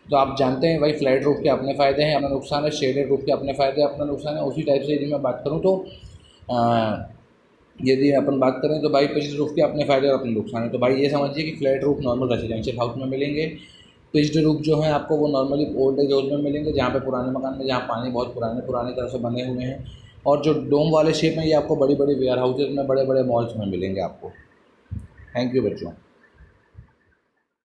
तो आप जानते हैं भाई फ्लैट रूफ के अपने फ़ायदे हैं, अपना नुकसान है, शेडेड रूफ के अपने फ़ायदे अपना नुकसान है। उसी टाइप से यदि मैं बात करूँ तो यदि अपन बात करें तो भाई पिच्ड रूफ के अपने फ़ायदे और अपने नुकसान है। तो भाई ये समझिए कि flat roof normal residential house में मिलेंगे, पिच्ड रूफ जो है आपको वो नॉर्मली ओल्ड एज हाउस में मिलेंगे जहाँ पे पुराने मकान में जहाँ पानी बहुत पुराने तरह से बने हुए हैं, और जो डोम वाले शेप में ये आपको बड़ी बड़ी वेयर हाउसेज में, बड़े बड़े मॉल्स में मिलेंगे आपको। थैंक यू बच्चों।